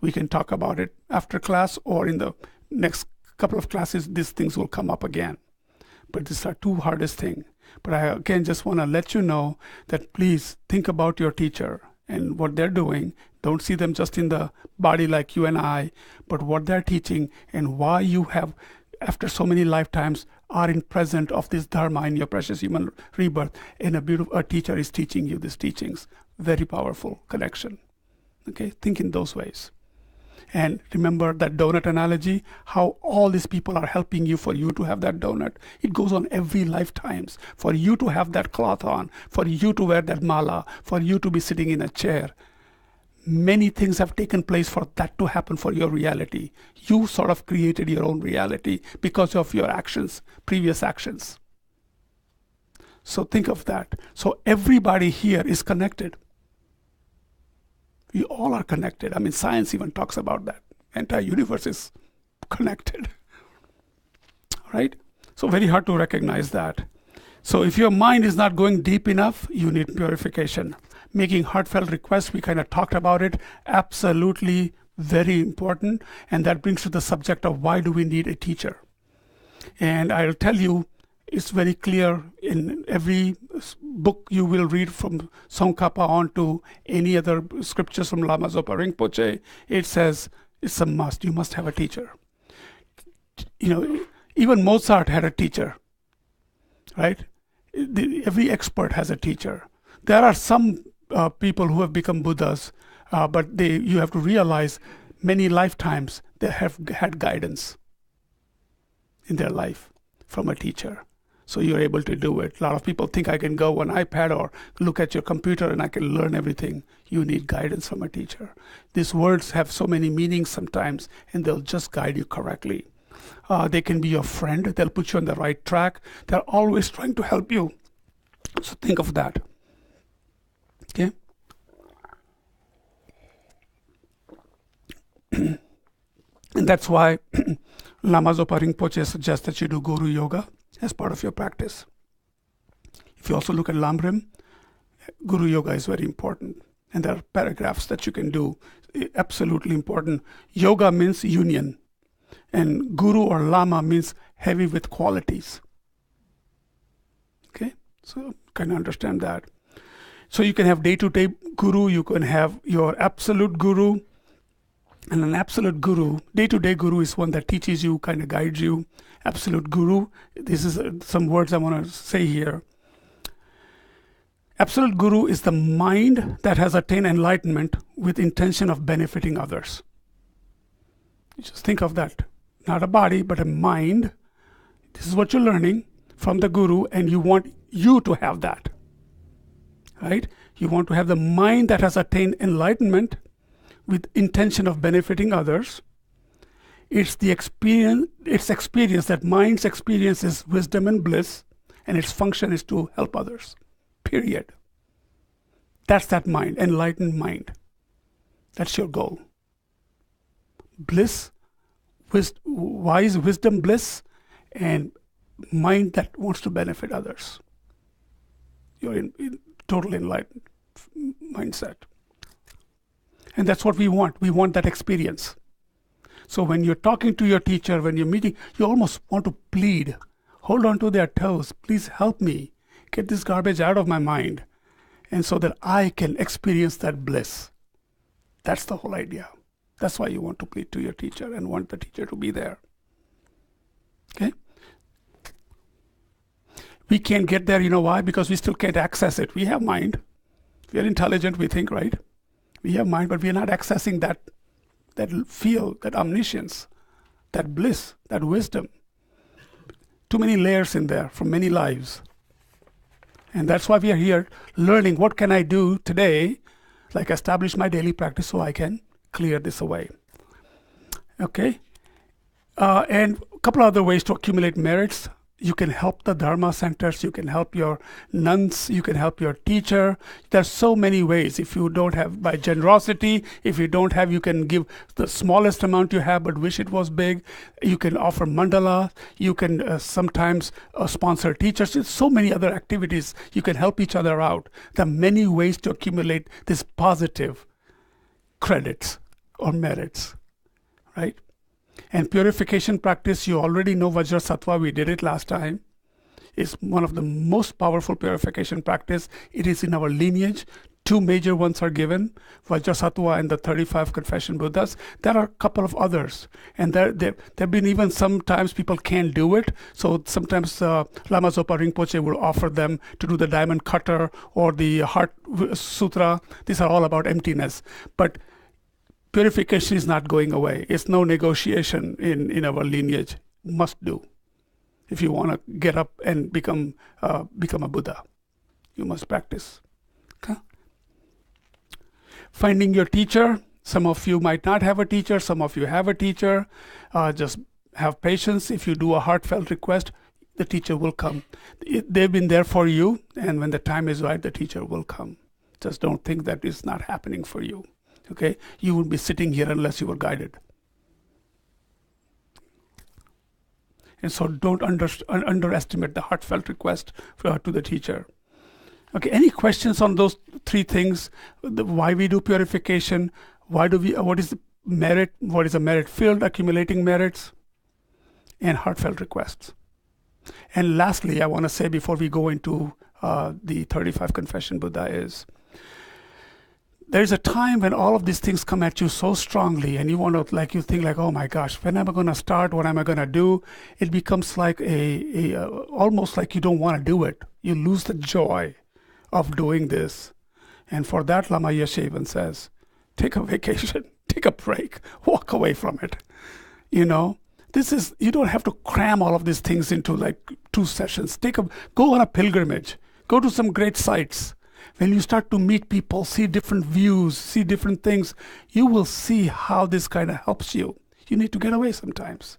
We can talk about it after class or in the next couple of classes, these things will come up again. But these are two hardest things. But I again just want to let you know that please think about your teacher and what they're doing. Don't see them just in the body like you and I, but what they're teaching and why you have, after so many lifetimes, are in present of this dharma in your precious human rebirth, and a teacher is teaching you these teachings. Very powerful connection. Okay, think in those ways. And remember that donut analogy, how all these people are helping you for you to have that donut. It goes on every lifetimes. For you to have that cloth on, for you to wear that mala, for you to be sitting in a chair. Many things have taken place for that to happen for your reality. You sort of created your own reality because of your actions, previous actions. So think of that. So everybody here is connected. We all are connected. I mean, science even talks about that. Entire universe is connected. Right? So very hard to recognize that. So if your mind is not going deep enough, you need purification. Making heartfelt requests, we kind of talked about it. Absolutely very important. And that brings to the subject of why do we need a teacher? And I'll tell you, it's very clear in every book you will read from Tsongkhapa on to any other scriptures from Lama Zopa Rinpoche. It says it's a must. You must have a teacher. Even Mozart had a teacher, right? Every expert has a teacher. There are some people who have become Buddhas, but you have to realize many lifetimes they have had guidance in their life from a teacher. So you're able to do it. A lot of people think I can go on iPad or look at your computer and I can learn everything. You need guidance from a teacher. These words have so many meanings sometimes, and they'll just guide you correctly. They can be your friend. They'll put you on the right track. They're always trying to help you. So think of that. Okay? And that's why Lama Zopa Rinpoche suggests that you do Guru Yoga as part of your practice. If you also look at Lamrim, Guru Yoga is very important. And there are paragraphs that you can do, absolutely important. Yoga means union. And Guru or Lama means heavy with qualities. Okay? So kind of understand that. So you can have day-to-day Guru, you can have your absolute Guru. And an absolute Guru, day-to-day Guru is one that teaches you, kind of guides you. Absolute Guru, this is some words I want to say here. Absolute Guru is the mind that has attained enlightenment with intention of benefiting others. You just think of that. Not a body, but a mind. This is what you're learning from the Guru, and you want you to have that. Right? You want to have the mind that has attained enlightenment with intention of benefiting others. It's the experience, that mind's experience is wisdom and bliss, and its function is to help others. Period. That's that mind, enlightened mind. That's your goal. Bliss, wise wisdom, bliss, and mind that wants to benefit others. You're in total enlightened mindset. And that's what we want. We want that experience. So when you're talking to your teacher, when you're meeting, you almost want to plead, hold on to their toes. Please help me get this garbage out of my mind, and so that I can experience that bliss. That's the whole idea. That's why you want to plead to your teacher and want the teacher to be there. Okay? We can't get there, you know why? Because we still can't access it. We have mind. We are intelligent, we think, right? We have mind, but we are not accessing that feel, that omniscience, that bliss, that wisdom. Too many layers in there from many lives. And that's why we are here learning what can I do today, like establish my daily practice so I can clear this away. Okay? And a couple other ways to accumulate merits. You can help the Dharma centers, you can help your nuns, you can help your teacher. There's so many ways. If you don't have, by generosity, if you don't have, you can give the smallest amount you have but wish it was big. You can offer mandala, you can sometimes sponsor teachers. There's so many other activities. You can help each other out. There are many ways to accumulate this positive credits or merits, right? And purification practice, you already know Vajrasattva, we did it last time. It's one of the most powerful purification practice. It is in our lineage. 2 major ones are given, Vajrasattva and the 35 Confession Buddhas. There are a couple of others. And there have been even sometimes people can't do it. So sometimes Lama Zopa Rinpoche will offer them to do the diamond cutter or the heart sutra. These are all about emptiness. But purification is not going away. It's no negotiation in our lineage. Must do. If you want to get up and become a Buddha, you must practice. Okay? Finding your teacher. Some of you might not have a teacher. Some of you have a teacher. Just have patience. If you do a heartfelt request, the teacher will come. They've been there for you, and when the time is right, the teacher will come. Just don't think that it's not happening for you. Okay, you wouldn't be sitting here unless you were guided. And so don't underestimate the heartfelt request to the teacher. Okay, any questions on those 3 things? Why we do purification? What is the merit? What is a merit field? Accumulating merits and heartfelt requests. And lastly, I want to say before we go into the 35 Confession Buddha is, there's a time when all of these things come at you so strongly and you want to, you think oh my gosh, when am I going to start? What am I going to do? It becomes like almost like you don't want to do it. You lose the joy of doing this. And for that, Lama Yeshe even says, take a vacation, take a break, walk away from it. You know, you don't have to cram all of these things into 2 sessions. Go on a pilgrimage, go to some great sites. When you start to meet people, see different views, see different things, you will see how this kind of helps you. You need to get away sometimes.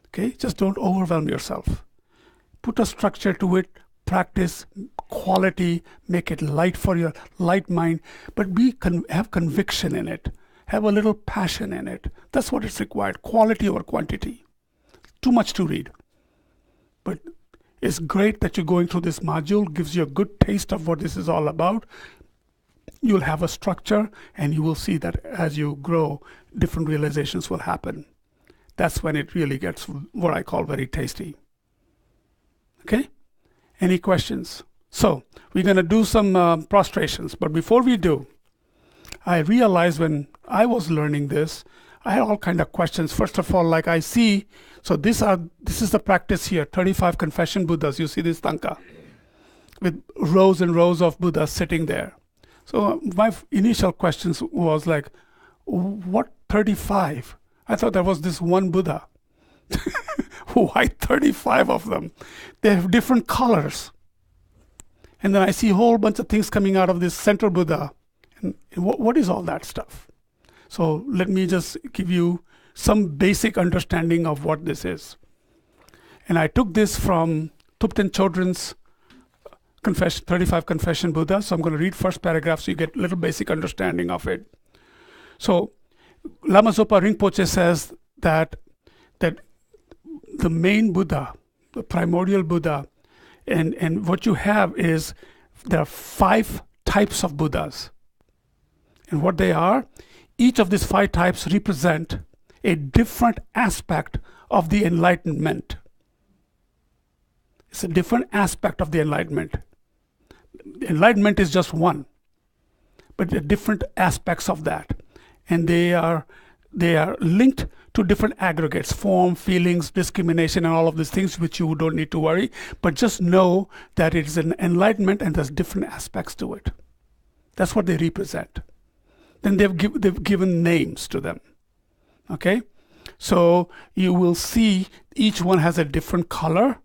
Okay? Just don't overwhelm yourself. Put a structure to it, practice, quality, make it light for your light mind, but have conviction in it. Have a little passion in it. That's what is required, quality over quantity. Too much to read. But it's great that you're going through this module, gives you a good taste of what this is all about. You'll have a structure, and you will see that as you grow, different realizations will happen. That's when it really gets what I call very tasty. Okay? Any questions? So, we're going to do some prostrations, but before we do, I realized when I was learning this, I had all kind of questions. First of all, I see, so this is the practice here, 35 Confession Buddhas. You see this tanka with rows and rows of Buddhas sitting there. So my initial questions was what 35? I thought there was this one Buddha. Why 35 of them? They have different colors. And then I see a whole bunch of things coming out of this center Buddha. And what is all that stuff? So let me just give you some basic understanding of what this is. And I took this from Thupten Chodron's 35 Confession Buddha. So I'm going to read first paragraph so you get a little basic understanding of it. So Lama Zopa Rinpoche says that the main Buddha, the primordial Buddha, and what you have is there are 5 types of Buddhas. And what they are, each of these 5 types represent a different aspect of the enlightenment. It's a different aspect of the enlightenment. Enlightenment is just one, but there are different aspects of that, and they are linked to different aggregates: form, feelings, discrimination, and all of these things, which you don't need to worry. But just know that it is an enlightenment, and there's different aspects to it. That's what they represent. Then they've given names to them. Okay, so you will see each one has a different color.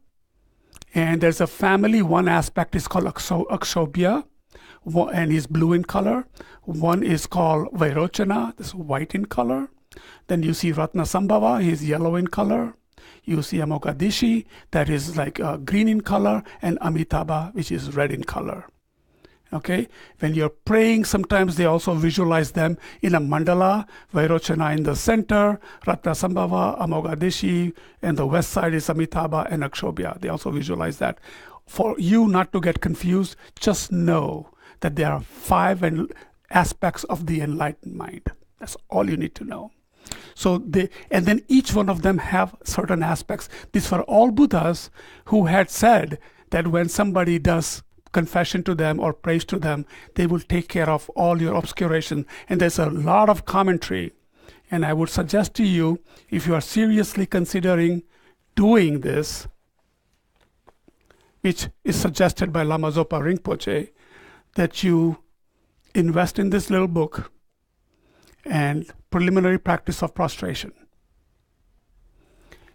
And there's a family. One aspect is called Akshobhya, and he's blue in color. One is called Vairochana, this is white in color. Then you see Ratnasambhava, he's yellow in color. You see Amogadishi, that is like green in color, and Amitabha, which is red in color. Okay, when you're praying, sometimes they also visualize them in a mandala. Vairochana in the center, Ratnasambhava, Amogadishi, and the west side is Amitabha and Akshobhya. They also visualize that. For you not to get confused, just know that there are 5 aspects of the enlightened mind. That's all you need to know. So and then each one of them have certain aspects. These were all Buddhas who had said that when somebody does confession to them or praise to them, they will take care of all your obscuration. And there's a lot of commentary. And I would suggest to you, if you are seriously considering doing this, which is suggested by Lama Zopa Rinpoche, that you invest in this little book and Preliminary Practice of Prostration.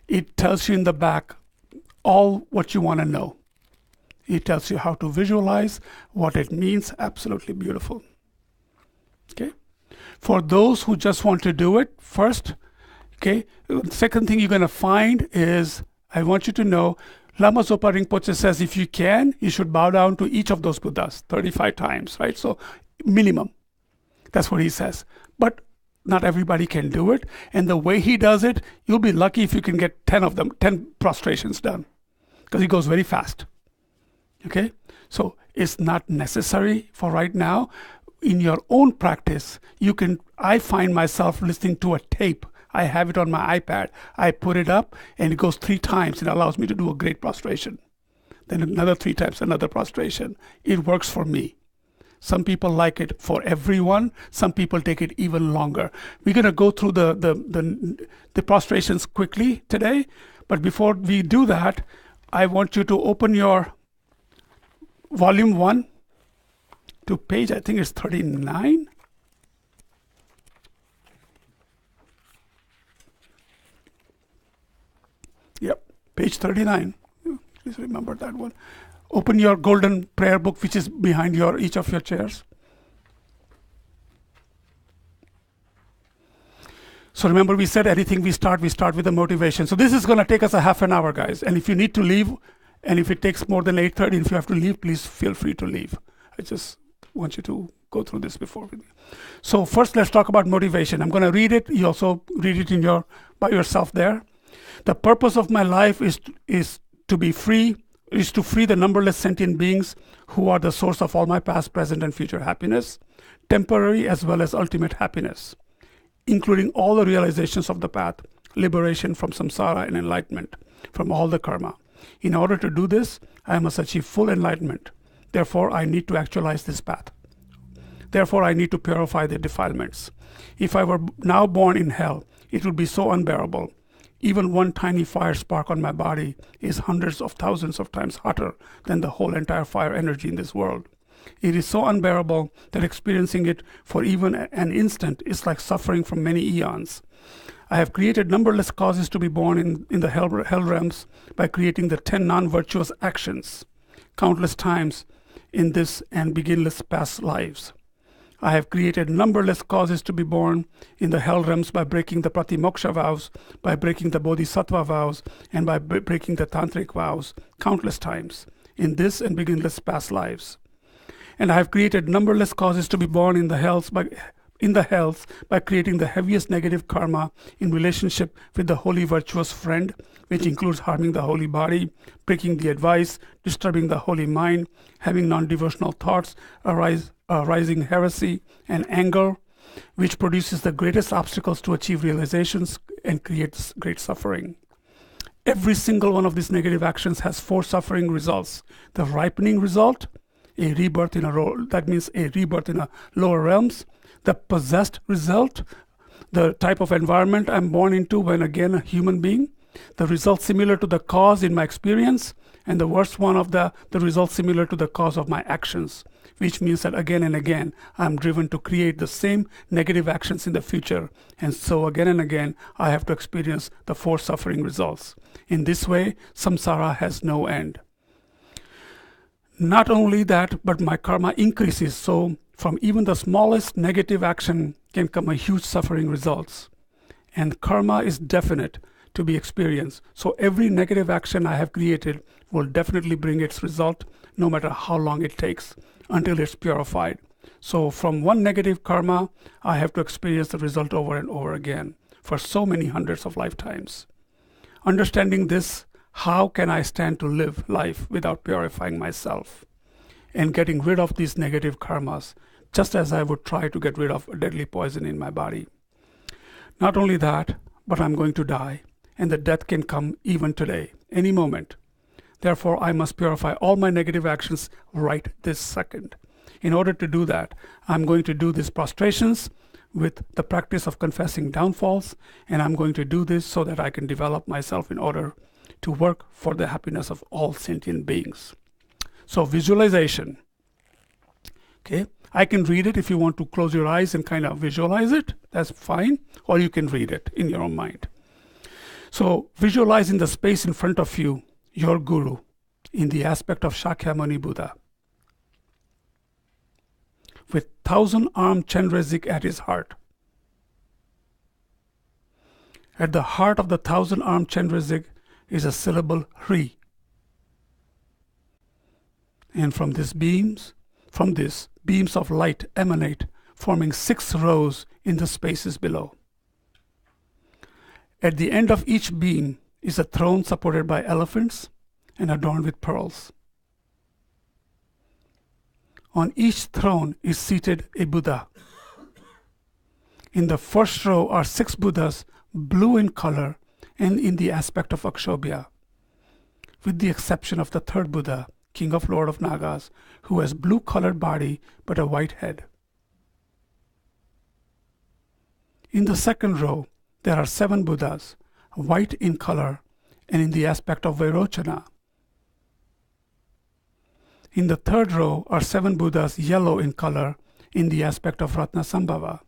It tells you in the back all what you want to know. It tells you how to visualize, what it means. Absolutely beautiful. Okay. For those who just want to do it first, okay. Second thing you're going to find is, I want you to know, Lama Zopa Rinpoche says if you can, you should bow down to each of those Buddhas 35 times, right? So minimum. That's what he says. But not everybody can do it. And the way he does it, you'll be lucky if you can get 10 of them, 10 prostrations done, because he goes very fast. Okay, so it's not necessary for right now. In your own practice, I find myself listening to a tape. I have it on my iPad. I put it up and it goes 3 times. It allows me to do a great prostration. Then another 3 times, another prostration. It works for me. Some people like it for everyone. Some people take it even longer. We're going to go through the prostrations quickly today. But before we do that, I want you to open your Volume 1 to page, I think it's 39. Yep, page 39. Please remember that one. Open your golden prayer book, which is behind each of your chairs. So remember, we said anything we start with a motivation. So this is going to take us a half an hour, guys. And if you need to leave, and if it takes more than 8:30, if you have to leave, please feel free to leave. I just want you to go through this before with me. So first, let's talk about motivation. I'm going to read it. You also read it by yourself there. The purpose of my life is to free the numberless sentient beings who are the source of all my past, present, and future happiness, temporary as well as ultimate happiness, including all the realizations of the path, liberation from samsara and enlightenment from all the karma. In order to do this, I must achieve full enlightenment. Therefore, I need to actualize this path. Therefore, I need to purify the defilements. If I were now born in hell, it would be so unbearable. Even one tiny fire spark on my body is hundreds of thousands of times hotter than the whole entire fire energy in this world. It is so unbearable that experiencing it for even an instant is like suffering from many eons. I have created numberless causes to be born in the hell realms by creating the 10 non-virtuous actions countless times in this and beginless past lives. I have created numberless causes to be born in the hell realms by breaking the Pratimoksha vows, by breaking the Bodhisattva vows, and by breaking the Tantric vows countless times in this and beginless past lives. And I have created numberless causes to be born in the hells by creating the heaviest negative karma in relationship with the holy virtuous friend, which includes harming the holy body, breaking the advice, disturbing the holy mind, having non-devotional thoughts, arising heresy and anger, which produces the greatest obstacles to achieve realizations and creates great suffering. Every single one of these negative actions has 4 suffering results. The ripening result, a rebirth in a that means a rebirth in a lower realms. The possessed result, the type of environment I'm born into when again a human being. The result similar to the cause in my experience, and the worst one of the result similar to the cause of my actions, which means that again and again I'm driven to create the same negative actions in the future, and so again and again I have to experience the 4 suffering results. In this way, samsara has no end. Not only that, but my karma increases, so from even the smallest negative action can come a huge suffering results. And karma is definite to be experienced, so every negative action I have created will definitely bring its result, no matter how long it takes, until it's purified. So from one negative karma, I have to experience the result over and over again for so many hundreds of lifetimes. Understanding this, how can I stand to live life without purifying myself and getting rid of these negative karmas, just as I would try to get rid of a deadly poison in my body? Not only that, but I'm going to die, and the death can come even today, any moment. Therefore, I must purify all my negative actions right this second. In order to do that, I'm going to do these prostrations with the practice of confessing downfalls, and I'm going to do this so that I can develop myself in order to work for the happiness of all sentient beings. So visualization. Okay, I can read it if you want to close your eyes and kind of visualize it, that's fine, or you can read it in your own mind. So visualize in the space in front of you your guru in the aspect of Shakyamuni Buddha, with 1,000-armed Chenrezig at his heart. At the heart of the 1,000-armed Chenrezig is a syllable Hri. And from these beams of light emanate, forming 6 rows in the spaces below. At the end of each beam is a throne supported by elephants and adorned with pearls. On each throne is seated a Buddha. In the first row are 6 Buddhas, blue in color and in the aspect of Akshobhya, with the exception of the 3rd Buddha, King of Lord of Nagas, who has blue-colored body but a white head. In the second row, there are 7 Buddhas, white in color and in the aspect of Vairochana. In the third row are 7 Buddhas, yellow in color in the aspect of Ratnasambhava.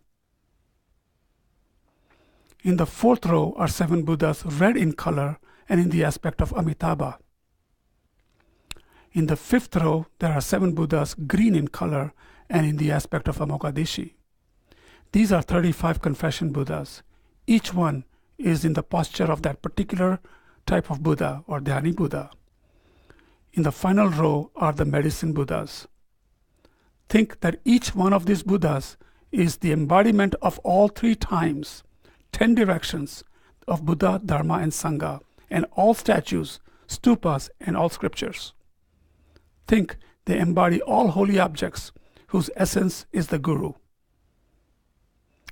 In the fourth row are 7 Buddhas, red in color and in the aspect of Amitabha. In the fifth row, there are 7 Buddhas, green in color and in the aspect of Amoghadishi. These are 35 confession Buddhas. Each one is in the posture of that particular type of Buddha or Dhyani Buddha. In the final row are the medicine Buddhas. Think that each one of these Buddhas is the embodiment of all 3 times, 10 directions of Buddha, Dharma and Sangha, and all statues, stupas and all scriptures. Think they embody all holy objects whose essence is the Guru.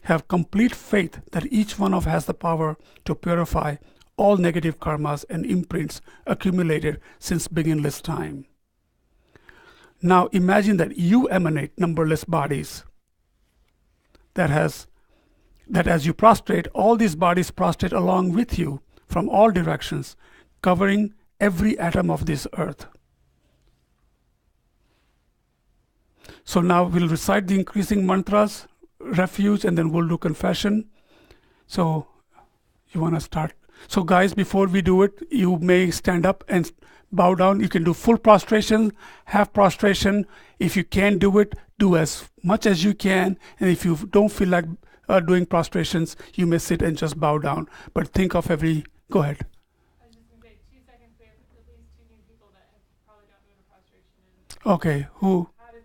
Have complete faith that each one of has the power to purify all negative karmas and imprints accumulated since beginningless time. Now imagine that you emanate numberless bodies. That as you prostrate, all these bodies prostrate along with you from all directions, covering every atom of this earth. So now we'll recite the increasing mantras, refuge, and then we'll do confession. So you want to start? So guys, before we do it, you may stand up and bow down. You can do full prostration, half prostration. If you can't do it, do as much as you can. And if you don't feel like doing prostrations, you may sit and just bow down. But think of go ahead. I was just going to say 2 seconds. We have at least 2 new people that have probably gotten into prostration. Okay, who? How did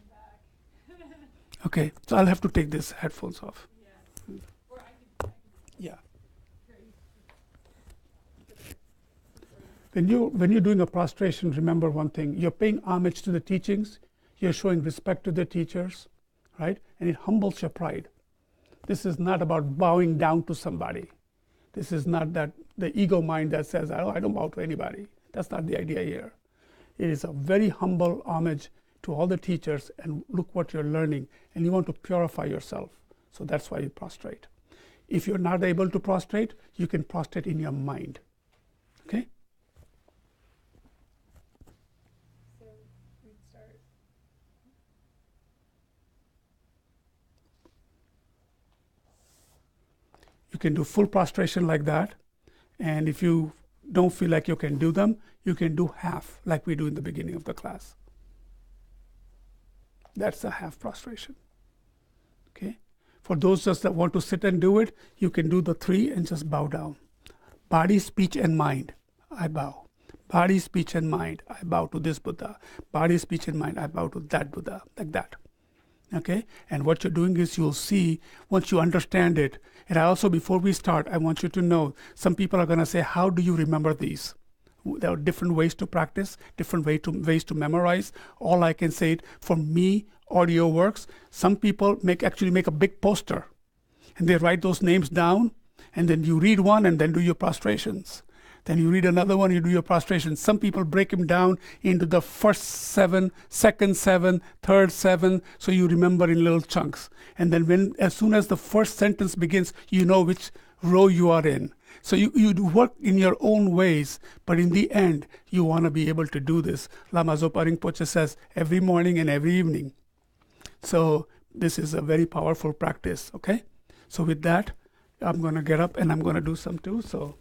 back? Okay, so I'll have to take these headphones off. Yeah. Or I can Yeah. When you're doing a prostration, remember one thing: you're paying homage to the teachings, you're showing respect to the teachers, right? and it humbles your pride. This is not about bowing down to somebody. This is not that the ego mind that says, oh, I don't bow to anybody. That's not the idea here. It is a very humble homage to all the teachers, and look what you're learning, and you want to purify yourself. So that's why you prostrate. If you're not able to prostrate, you can prostrate in your mind. Okay? So we'd start. You can do full prostration like that, and if you don't feel like you can do them, you can do half, like we do in the beginning of the class. That's a half prostration. Okay? For those just that want to sit and do it, you can do the 3 and just bow down. Body, speech, and mind, I bow. Body, speech, and mind, I bow to this Buddha. Body, speech, and mind, I bow to that Buddha, like that. Okay? And what you're doing is you'll see, once you understand it, and I also, before we start, I want you to know, some people are going to say, how do you remember these? There are different ways to practice, different ways to memorize. All I can say, for me, audio works. Some people actually make a big poster, and they write those names down, and then you read one and then do your prostrations. Then you read another one, you do your prostrations. Some people break them down into the first 7, second 7, third 7, so you remember in little chunks. And then as soon as the first sentence begins, you know which row you are in. So you work in your own ways, but in the end, you want to be able to do this. Lama Zopa Rinpoche says every morning and every evening. So this is a very powerful practice, okay? So with that, I'm going to get up and I'm going to do some too. So.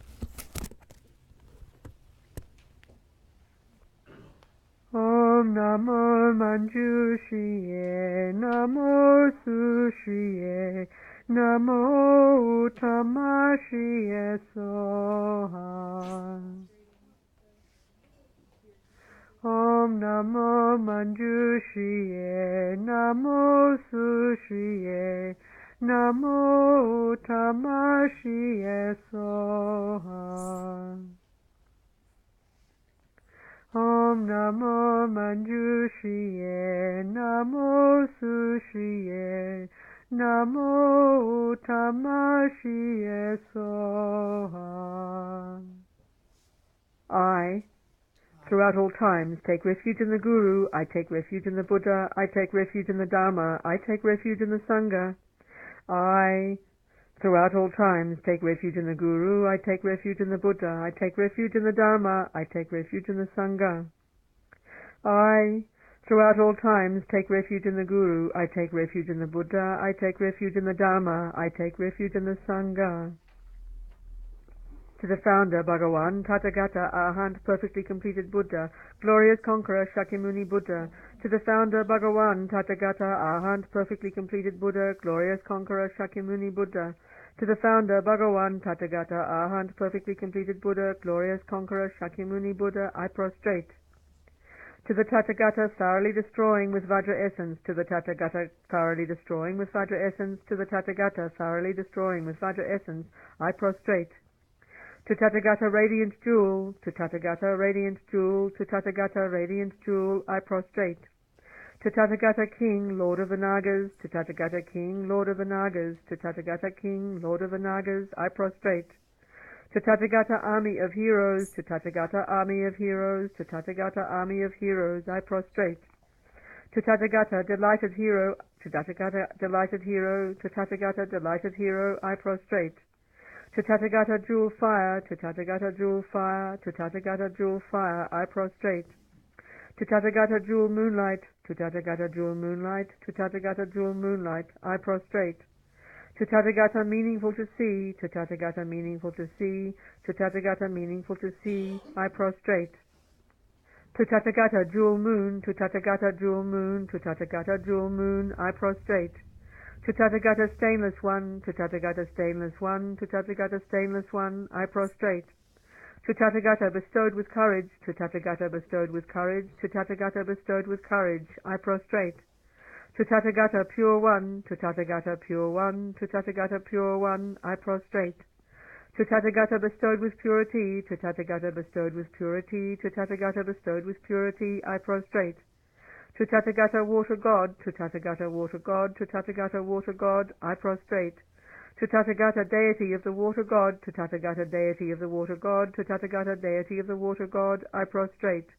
Om Namo Manjushriye, Namo Sushriye, Namo Uttamashriye Soha. Om Namo Manjushriye, Namo Sushriye, Namo Uttamashriye Soha. Om Namo Manjushriye, Namo Sushriye, Namo Uttamashriye Soha. I, throughout all times, take refuge in the Guru, I take refuge in the Buddha, I take refuge in the Dharma, I take refuge in the Sangha. I, throughout all times, take refuge in the Guru, I take refuge in the Buddha, I take refuge in the Dharma, I take refuge in the Sangha. I, throughout all times, take refuge in the Guru, I take refuge in the Buddha, I take refuge in the Dharma, I take refuge in the Sangha. To the founder, Bhagawan, Tathagata, Arahant, perfectly completed Buddha, glorious conqueror, Shakyamuni Buddha. To the founder, Bhagawan, Tathagata, Arahant, perfectly completed Buddha, glorious conqueror, Shakyamuni Buddha. To the founder, Bhagawan, Tathagata, Arahant, perfectly completed Buddha, glorious conqueror, Shakyamuni Buddha, I prostrate. To the Tathagata, thoroughly destroying with Vajra essence, to the Tathagata, thoroughly destroying with Vajra essence, to the Tathagata, thoroughly destroying with Vajra essence, I prostrate. To Tathagata, radiant jewel, to Tathagata, radiant jewel, to Tathagata, radiant jewel, I prostrate. To Tathagata, King, Lord of the Nagas, to Tathagata, King, Lord of the Nagas, to Tathagata, King, Lord of the Nagas, I prostrate. To Tathagata, army of heroes, to Tathagata, army of heroes, to Tathagata, army of heroes, I prostrate. To Tathagata, delighted hero, to Tathagata, delighted hero, to Tathagata, delighted hero, I prostrate. To Tathagata, jewel fire, to Tathagata, jewel fire, to Tathagata, jewel fire, I prostrate. To Tathagata, jewel moonlight, to Tathagata, jewel moonlight, to Tathagata, jewel moonlight, I prostrate. To Tathagata, meaningful to see, to Tathagata, meaningful to see, to Tathagata, meaningful to see, I prostrate. To Tathagata, jewel moon, to Tathagata, jewel moon, to Tathagata, jewel moon, I prostrate. To Tathagata, stainless one, to Tathagata, stainless one, to Tathagata, stainless one, I prostrate. To Tathagata, bestowed with courage, to Tathagata, bestowed with courage, to Tathagata, bestowed with courage, I prostrate. To Tathagata, pure one, to Tathagata, pure one, to Tathagata, pure one, I prostrate. To Tathagata, bestowed with purity, to Tathagata, bestowed with purity, to Tathagata, bestowed with purity, I prostrate. To Tathagata water god, to Tathagata water god, to Tathagata water god, I prostrate. To Tathagata deity of the water god, to Tathagata deity of the water god, to Tathagata deity of the water god, I prostrate.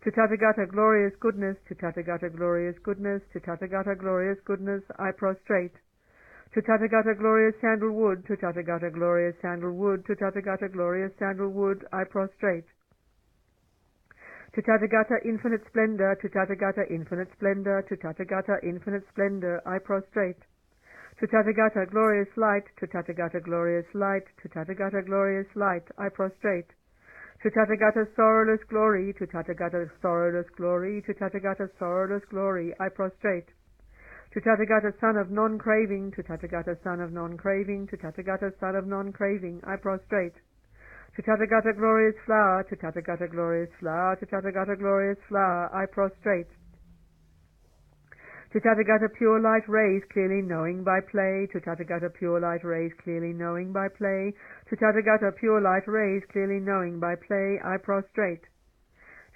To Tathagata glorious goodness, to Tathagata glorious goodness, to Tathagata glorious goodness, I prostrate. To Tathagata glorious sandalwood, to Tathagata glorious sandalwood, to Tathagata glorious sandalwood, I prostrate. To Tathagata infinite splendor, to Tathagata infinite splendor, to Tathagata infinite splendor, I prostrate. To Tathagata glorious light, to Tathagata glorious light, to Tathagata glorious light, I prostrate. To Tathagata sorrowless glory, to Tathagata sorrowless glory, to Tathagata sorrowless glory, I prostrate. To Tathagata son of non-craving, to Tathagata son of non-craving, to Tathagata son of non-craving, I prostrate. To Tathagata glorious flower, to Tathagata glorious flower, to Tathagata glorious flower, I prostrate. To Tathagata pure light rays clearly knowing by play, to Tathagata pure light rays clearly knowing by play, to Tathagata pure light rays clearly knowing by play, I prostrate.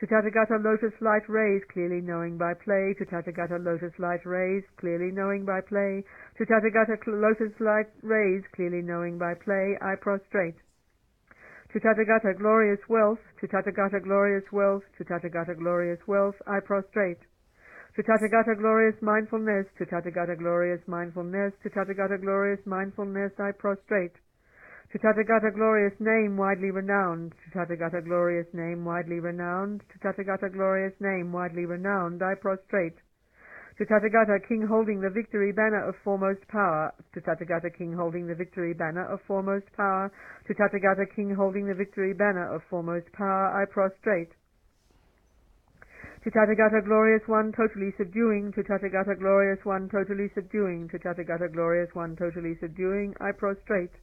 To Tathagata lotus light rays clearly knowing by play, to Tathagata lotus light rays clearly knowing by play, to Tathagata lotus light rays clearly knowing by play, I prostrate. To Tathagata glorious wealth, to Tathagata glorious wealth, to Tathagata glorious wealth, I prostrate. To Tathagata glorious mindfulness, to Tathagata glorious mindfulness, to Tathagata glorious mindfulness, I prostrate. To Tathagata glorious name widely renowned, to Tathagata glorious name widely renowned, to Tathagata glorious name widely renowned, I prostrate. To Tathagata king holding the victory banner of foremost power, to Tathagata king holding the victory banner of foremost power, to Tathagata king holding the victory banner of foremost power, I prostrate. To Tathagata glorious one totally subduing, to Tathagata glorious one totally subduing, to Tathagata glorious one totally subduing, I prostrate.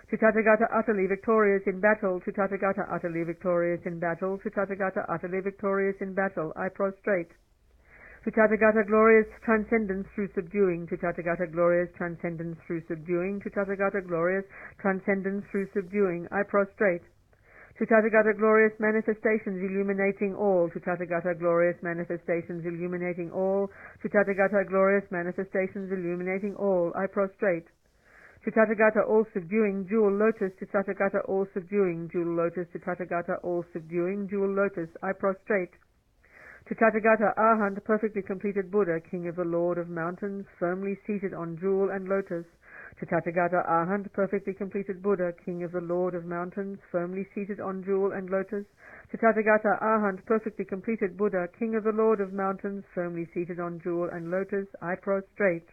To Tathagata utterly victorious in battle, to Tathagata utterly victorious in battle, to Tathagata utterly victorious in battle, I prostrate. To Tathagata glorious transcendence through subduing, to Tathagata glorious transcendence through subduing, to Tathagata glorious transcendence through subduing, I prostrate. To Tathagata glorious manifestations illuminating all, to Tathagata glorious manifestations illuminating all, to Tathagata glorious manifestations illuminating all, I prostrate. To Tathagata all subduing jewel lotus, to Tathagata all subduing jewel lotus, to Tathagata all subduing jewel lotus, I prostrate. To Tathagata Arhat perfectly completed Buddha, king of the Lord of mountains, firmly seated on jewel and lotus. To Tathagata Arhat perfectly completed Buddha, king of the Lord of mountains, firmly seated on jewel and lotus. To Tathagata Arhat perfectly completed Buddha, king of the Lord of mountains, firmly seated on jewel and lotus, I prostrate.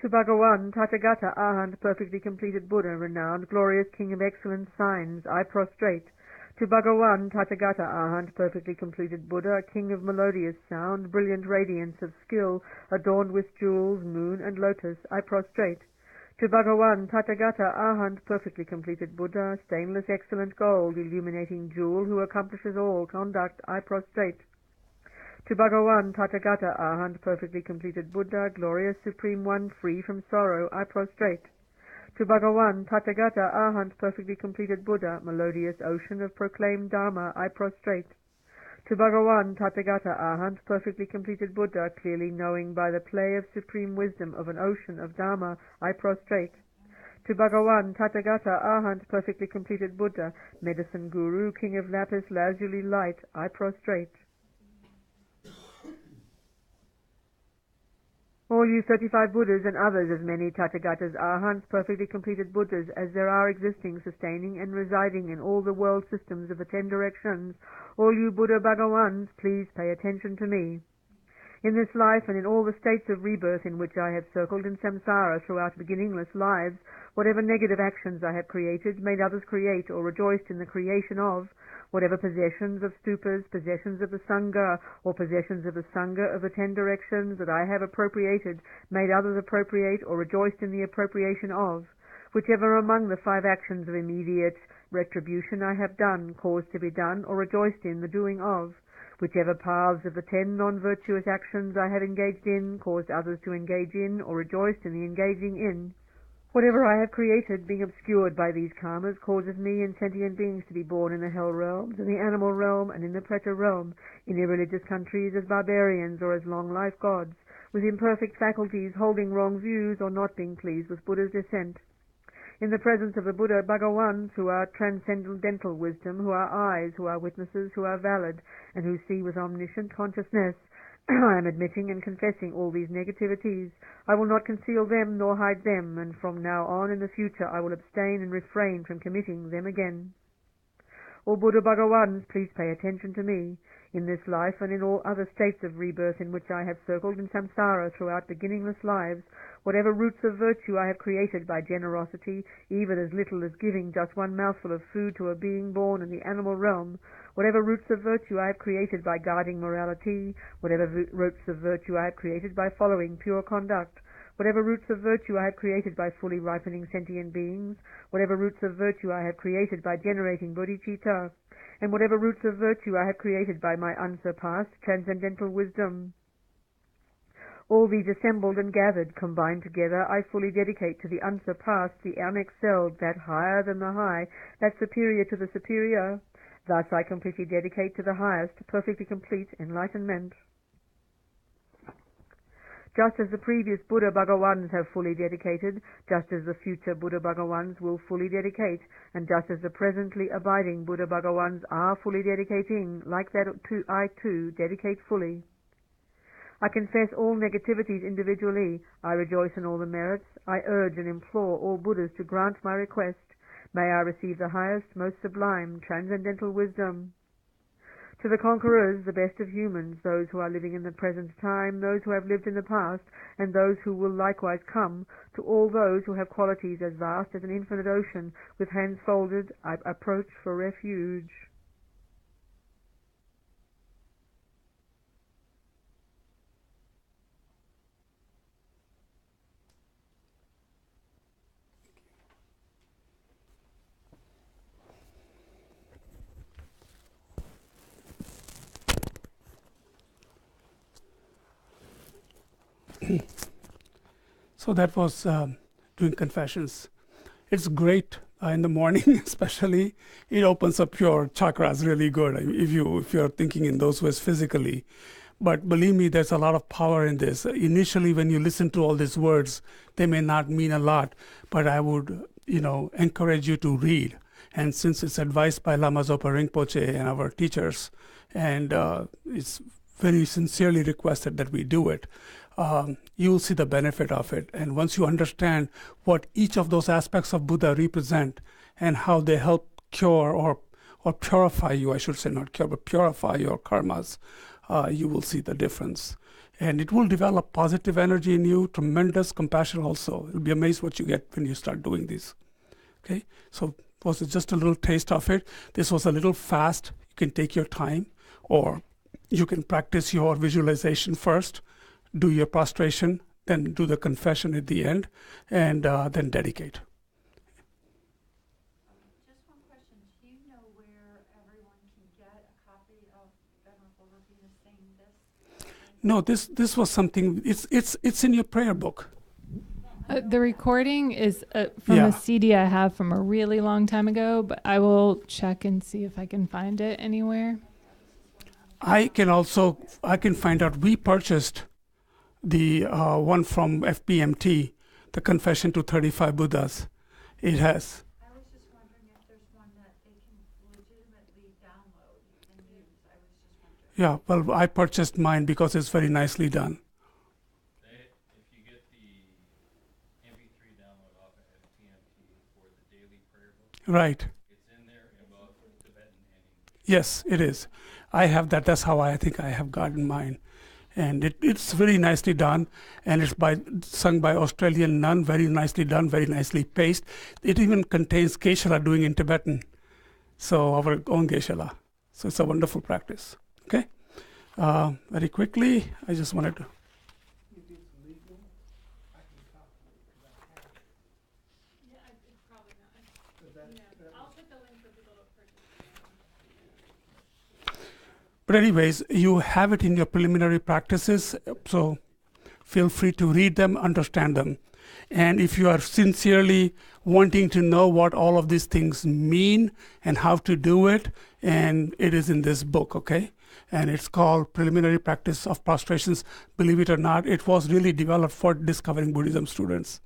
To Bhagawan Tathagata Arhat perfectly completed Buddha, renowned, glorious king of excellent signs, I prostrate. To Bhagawan Tathagata Arhat perfectly completed Buddha, king of melodious sound, brilliant radiance of skill, adorned with jewels, moon and lotus, I prostrate. To Bhagawan Tathagata Arhat perfectly completed Buddha, stainless excellent gold, illuminating jewel, who accomplishes all conduct, I prostrate. To Bhagawan Tathagata Arhat perfectly completed Buddha, glorious supreme one, free from sorrow, I prostrate. To Bhagawan Tathagata Arhat perfectly completed Buddha, melodious ocean of proclaimed Dharma, I prostrate. To Bhagawan Tathagata Arhat perfectly completed Buddha, clearly knowing by the play of supreme wisdom of an ocean of Dharma, I prostrate. To Bhagawan Tathagata Arhat perfectly completed Buddha, medicine guru, king of lapis lazuli light, I prostrate. All you 35 Buddhas and others as many Tathagatas, Arhats, perfectly completed Buddhas, as there are existing, sustaining and residing in all the world systems of the 10 directions, all you Buddha Bhagawans, please pay attention to me. In this life and in all the states of rebirth in which I have circled in samsara throughout beginningless lives, whatever negative actions I have created, made others create, or rejoiced in the creation of, whatever possessions of stupas, possessions of the Sangha, or possessions of the Sangha of the 10 directions that I have appropriated, made others appropriate, or rejoiced in the appropriation of, whichever among the 5 actions of immediate retribution I have done, caused to be done, or rejoiced in the doing of, whichever paths of the 10 non-virtuous actions I have engaged in, caused others to engage in, or rejoiced in the engaging in, Whatever I have created, being obscured by these karmas, causes me and sentient beings to be born in the hell realms, in the animal realm, and in the preta realm, in irreligious countries as barbarians or as long-life gods, with imperfect faculties, holding wrong views, or not being pleased with Buddha's descent. In the presence of the Buddha Bhagawans, who are transcendental wisdom, who are eyes, who are witnesses, who are valid, and who see with omniscient consciousness, I am admitting and confessing all these negativities. I will not conceal them nor hide them, and from now on in the future I will abstain and refrain from committing them again. O Buddha Bhagawans, please pay attention to me. In this life and in all other states of rebirth in which I have circled in samsara throughout beginningless lives, whatever roots of virtue I have created by generosity, even as little as giving just one mouthful of food to a being born in the animal realm, whatever roots of virtue I have created by guarding morality, whatever roots of virtue I have created by following pure conduct, whatever roots of virtue I have created by fully ripening sentient beings, whatever roots of virtue I have created by generating bodhicitta, and whatever roots of virtue I have created by my unsurpassed transcendental wisdom. All these assembled and gathered, combined together, I fully dedicate to the unsurpassed, the unexcelled, that higher than the high, that superior to the superior. Thus I completely dedicate to the highest, perfectly complete enlightenment. Just as the previous Buddha Bhagawans have fully dedicated, just as the future Buddha Bhagawans will fully dedicate, and just as the presently abiding Buddha Bhagawans are fully dedicating, like that I too dedicate fully. I confess all negativities individually. I rejoice in all the merits. I urge and implore all Buddhas to grant my request. May I receive the highest, most sublime, transcendental wisdom. To the conquerors, the best of humans, those who are living in the present time, those who have lived in the past, and those who will likewise come, to all those who have qualities as vast as an infinite ocean, with hands folded, I approach for refuge. So that was doing confessions. It's great in the morning, especially. It opens up your chakras really good if you're thinking in those ways physically. But believe me, there's a lot of power in this. Initially, when you listen to all these words, they may not mean a lot, but I would, encourage you to read. And since it's advised by Lama Zopa Rinpoche and our teachers, and it's very sincerely requested that we do it, you will see the benefit of it. And once you understand what each of those aspects of Buddha represent and how they help cure or purify you, I should say, not cure, but purify your karmas, you will see the difference. And it will develop positive energy in you, tremendous compassion also. You'll be amazed what you get when you start doing this. Okay, so was it just a little taste of it? This was a little fast. You can take your time, or you can practice your visualization first, do your prostration, then do the confession at the end, and then dedicate. Just one question. Do you know where everyone can get a copy of Venerable Ravina saying this? No, this was something. It's in your prayer book. The recording is from a CD I have from a really long time ago, but I will check and see if I can find it anywhere. I can find out. We purchased the one from FPMT, the Confession to 35 Buddhas. It has. I was just wondering if there's one that they can legitimately download and use. I was just wondering. Yeah, well, I purchased mine because it's very nicely done. If you get the MP3 download off of FPMT for the daily prayer book, Right. it's in there in both Tibetan and English. Yes, it is. I have that. That's how I think I have gotten mine. And it's very nicely done, and it's sung by Australian nun, very nicely done, very nicely paced. It even contains Geshe-la doing in Tibetan, so our own Geshe-la. So it's a wonderful practice. Okay, very quickly, I just wanted to. If it's legal, I can copy it, because I have it. Yeah, it's probably not. 'Cause that I'll put the link for people to purchase. But anyways, you have it in your preliminary practices, so feel free to read them, understand them. And if you are sincerely wanting to know what all of these things mean and how to do it, and it is in this book, okay? And it's called Preliminary Practice of Prostrations. Believe it or not, it was really developed for Discovering Buddhism students.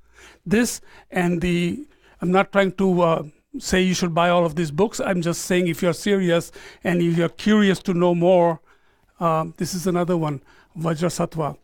This and I'm not trying to say you should buy all of these books. I'm just saying if you're serious and if you're curious to know more, this is another one, Vajrasattva.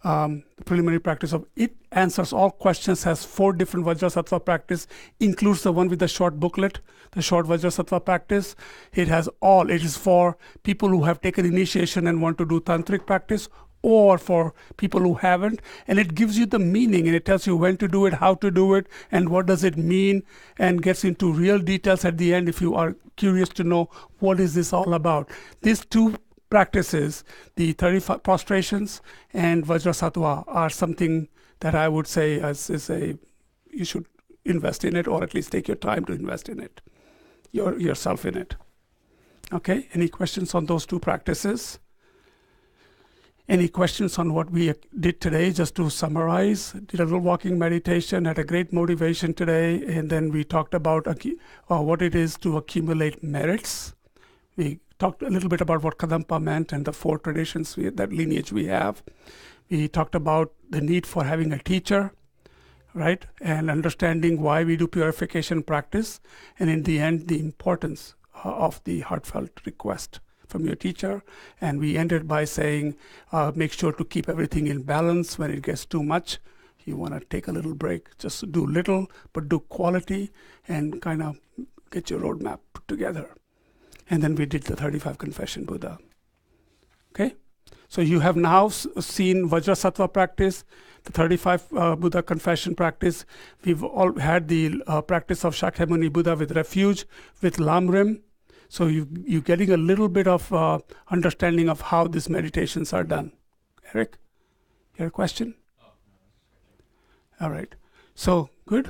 The preliminary practice of it answers all questions, has 4 different Vajrasattva practice, includes the one with the short booklet, the short Vajrasattva practice. It has all. It is for people who have taken initiation and want to do tantric practice, or for people who haven't. And it gives you the meaning, and it tells you when to do it, how to do it, and what does it mean, and gets into real details at the end if you are curious to know what is this all about. These 2 practices, the 35 prostrations and Vajrasattva, are something that I would say you should invest in it, or at least take your time to invest in it, yourself in it. Okay, any questions on those 2 practices? Any questions on what we did today? Just to summarize, did a little walking meditation, had a great motivation today, and then we talked about what it is to accumulate merits. We talked a little bit about what Kadampa meant and the 4 traditions, that lineage we have. We talked about the need for having a teacher, right? And understanding why we do purification practice. And in the end, the importance of the heartfelt request from your teacher. And we ended by saying, make sure to keep everything in balance. When it gets too much, you want to take a little break. Just do little, but do quality, and kind of get your roadmap put together. And then we did the 35 Confession Buddha. Okay? So you have now seen Vajrasattva practice, the 35 Buddha Confession practice. We've all had the practice of Shakyamuni Buddha with refuge, with Lamrim. So you're getting a little bit of understanding of how these meditations are done. Eric, you have a question? All right. So, good?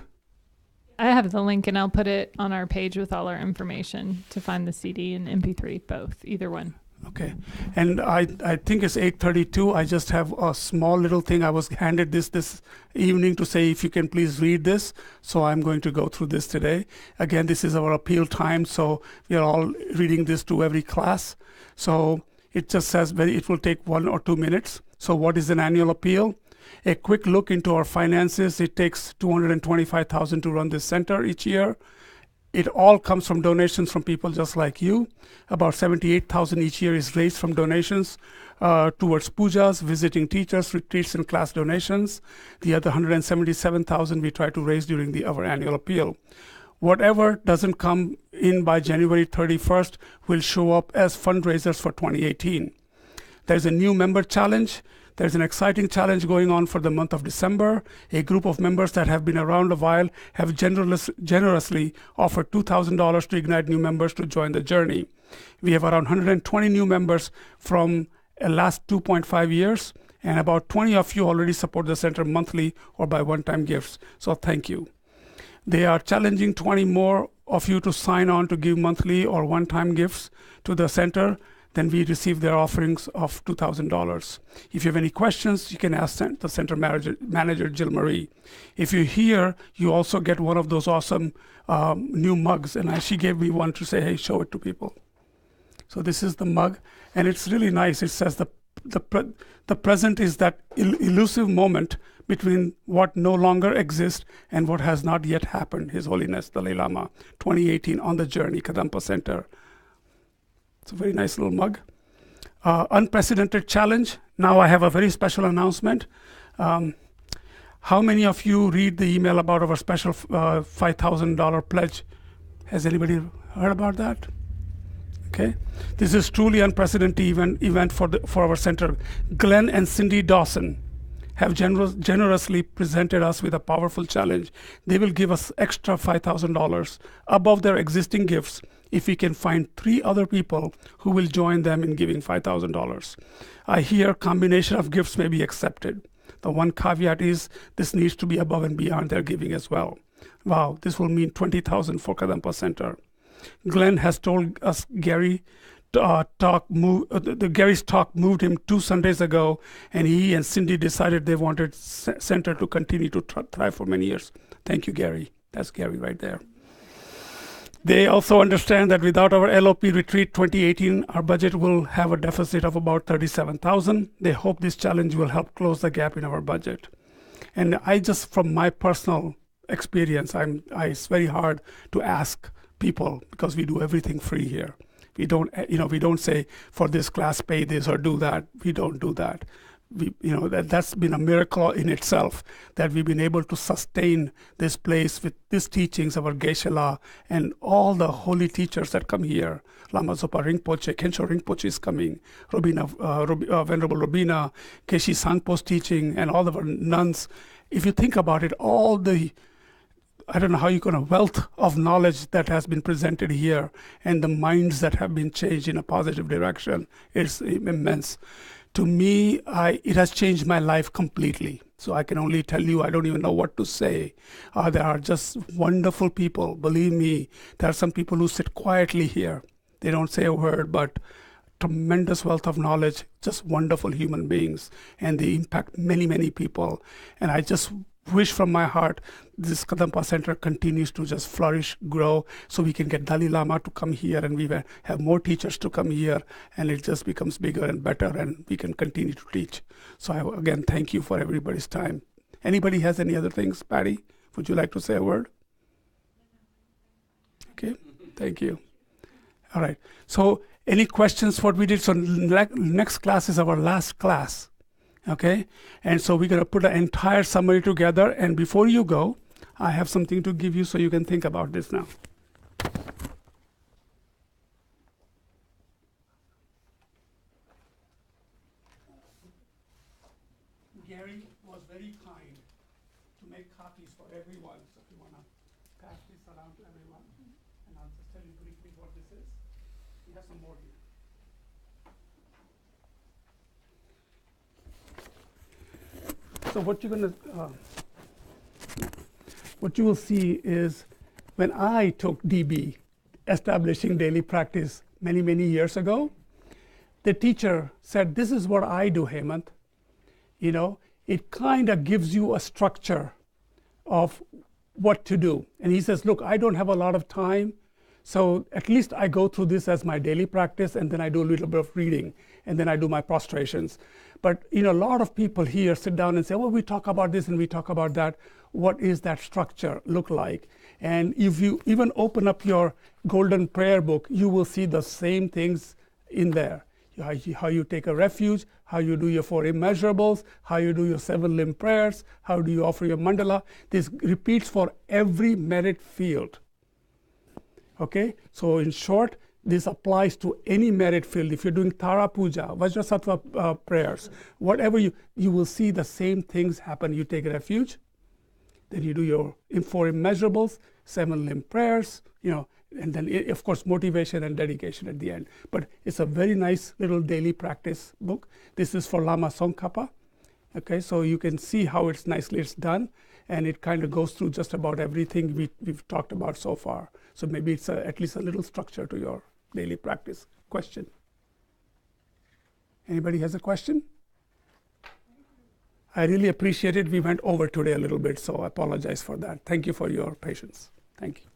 I have the link and I'll put it on our page with all our information to find the CD and MP3, both, either one. Okay. And I think it's 8:32. I just have a small little thing. I was handed this evening to say, if you can please read this. So I'm going to go through this today. Again, this is our appeal time. So we are all reading this to every class. So it just says it will take 1 or 2 minutes. So what is an annual appeal? A quick look into our finances. It takes $225,000 to run this center each year. It all comes from donations from people just like you. About $78,000 each year is raised from donations towards pujas, visiting teachers, retreats, and class donations. The other $177,000 we try to raise during our annual appeal. Whatever doesn't come in by January 31st will show up as fundraisers for 2018. There's a new member challenge. There's an exciting challenge going on for the month of December. A group of members that have been around a while have generously offered $2,000 to ignite new members to join the journey. We have around 120 new members from the last 2.5 years, and about 20 of you already support the center monthly or by one-time gifts. So thank you. They are challenging 20 more of you to sign on to give monthly or one-time gifts to the center. Then we receive their offerings of $2,000. If you have any questions, you can ask the center manager Jill Marie. If you're here, you also get one of those awesome new mugs. And she gave me one to say, hey, show it to people. So this is the mug, and it's really nice. It says the present is that elusive moment between what no longer exists and what has not yet happened. His Holiness Dalai Lama, 2018, on the journey, Kadampa Center. It's a very nice little mug. Unprecedented challenge. Now I have a very special announcement. How many of you read the email about our special $5,000 pledge? Has anybody heard about that? Okay. This is truly unprecedented event for our center. Glenn and Cindy Dawson have generously presented us with a powerful challenge. They will give us extra $5,000 above their existing gifts if we can find 3 other people who will join them in giving $5,000. I hear combination of gifts may be accepted. The one caveat is this needs to be above and beyond their giving as well. Wow, this will mean $20,000 for Kadampa Center. Glenn has told us, Gary, Gary's talk moved him 2 Sundays ago, and he and Cindy decided they wanted center to continue to thrive for many years. Thank you, Gary. That's Gary right there. They also understand that without our LOP retreat 2018, our budget will have a deficit of about $37,000. They hope this challenge will help close the gap in our budget. And I just, from my personal experience, it's very hard to ask people because we do everything free here. We don't say for this class pay this or do that. We don't do that. That's been a miracle in itself that we've been able to sustain this place with these teachings of our Geshe-la and all the holy teachers that come here. Lama Zopa Rinpoche, Kensho Rinpoche is coming, Venerable Robina, Keshi Sangpo's teaching, and all of our nuns. If you think about it, I don't know how you're going to wealth of knowledge that has been presented here and the minds that have been changed in a positive direction is immense. To me, it has changed my life completely. So I can only tell you, I don't even know what to say. There are just wonderful people. Believe me, there are some people who sit quietly here. They don't say a word, but tremendous wealth of knowledge, just wonderful human beings. And they impact many, many people. And I just wish from my heart this Kadampa Center continues to just flourish, grow, so we can get Dalai Lama to come here and we have more teachers to come here, and it just becomes bigger and better and we can continue to teach. So again, thank you for everybody's time. Anybody has any other things? Patty, would you like to say a word? Okay, thank you. All right, so any questions what we did? So next class is our last class. Okay, and so we're going to put an entire summary together, and before you go, I have something to give you so you can think about this now. Gary was very kind to make copies for everyone, so if you want to pass this around to everyone, and I'll just tell you briefly what this is. We have some more here. So what you will see is when I took DB, establishing daily practice many, many years ago, the teacher said, this is what I do, Hemant. It kind of gives you a structure of what to do. And he says, look, I don't have a lot of time, so at least I go through this as my daily practice, and then I do a little bit of reading, and then I do my prostrations. But a lot of people here sit down and say, well, we talk about this and we talk about that. What is that structure look like? And if you even open up your golden prayer book, you will see the same things in there. How you take a refuge, how you do your 4 immeasurables, how you do your 7 limb prayers, how do you offer your mandala. This repeats for every merit field. Okay, so in short, this applies to any merit field. If you're doing Tara Puja, Vajrasattva prayers, whatever you will see the same things happen. You take refuge, then you do your 4 immeasurables, 7 limb prayers, and then of course motivation and dedication at the end. But it's a very nice little daily practice book. This is for Lama Tsongkhapa. Okay, so you can see how it's done, and it kind of goes through just about everything we've talked about so far. So maybe it's at least a little structure to your daily practice. Question? Anybody has a question? I really appreciate it. We went over today a little bit, so I apologize for that. Thank you for your patience. Thank you.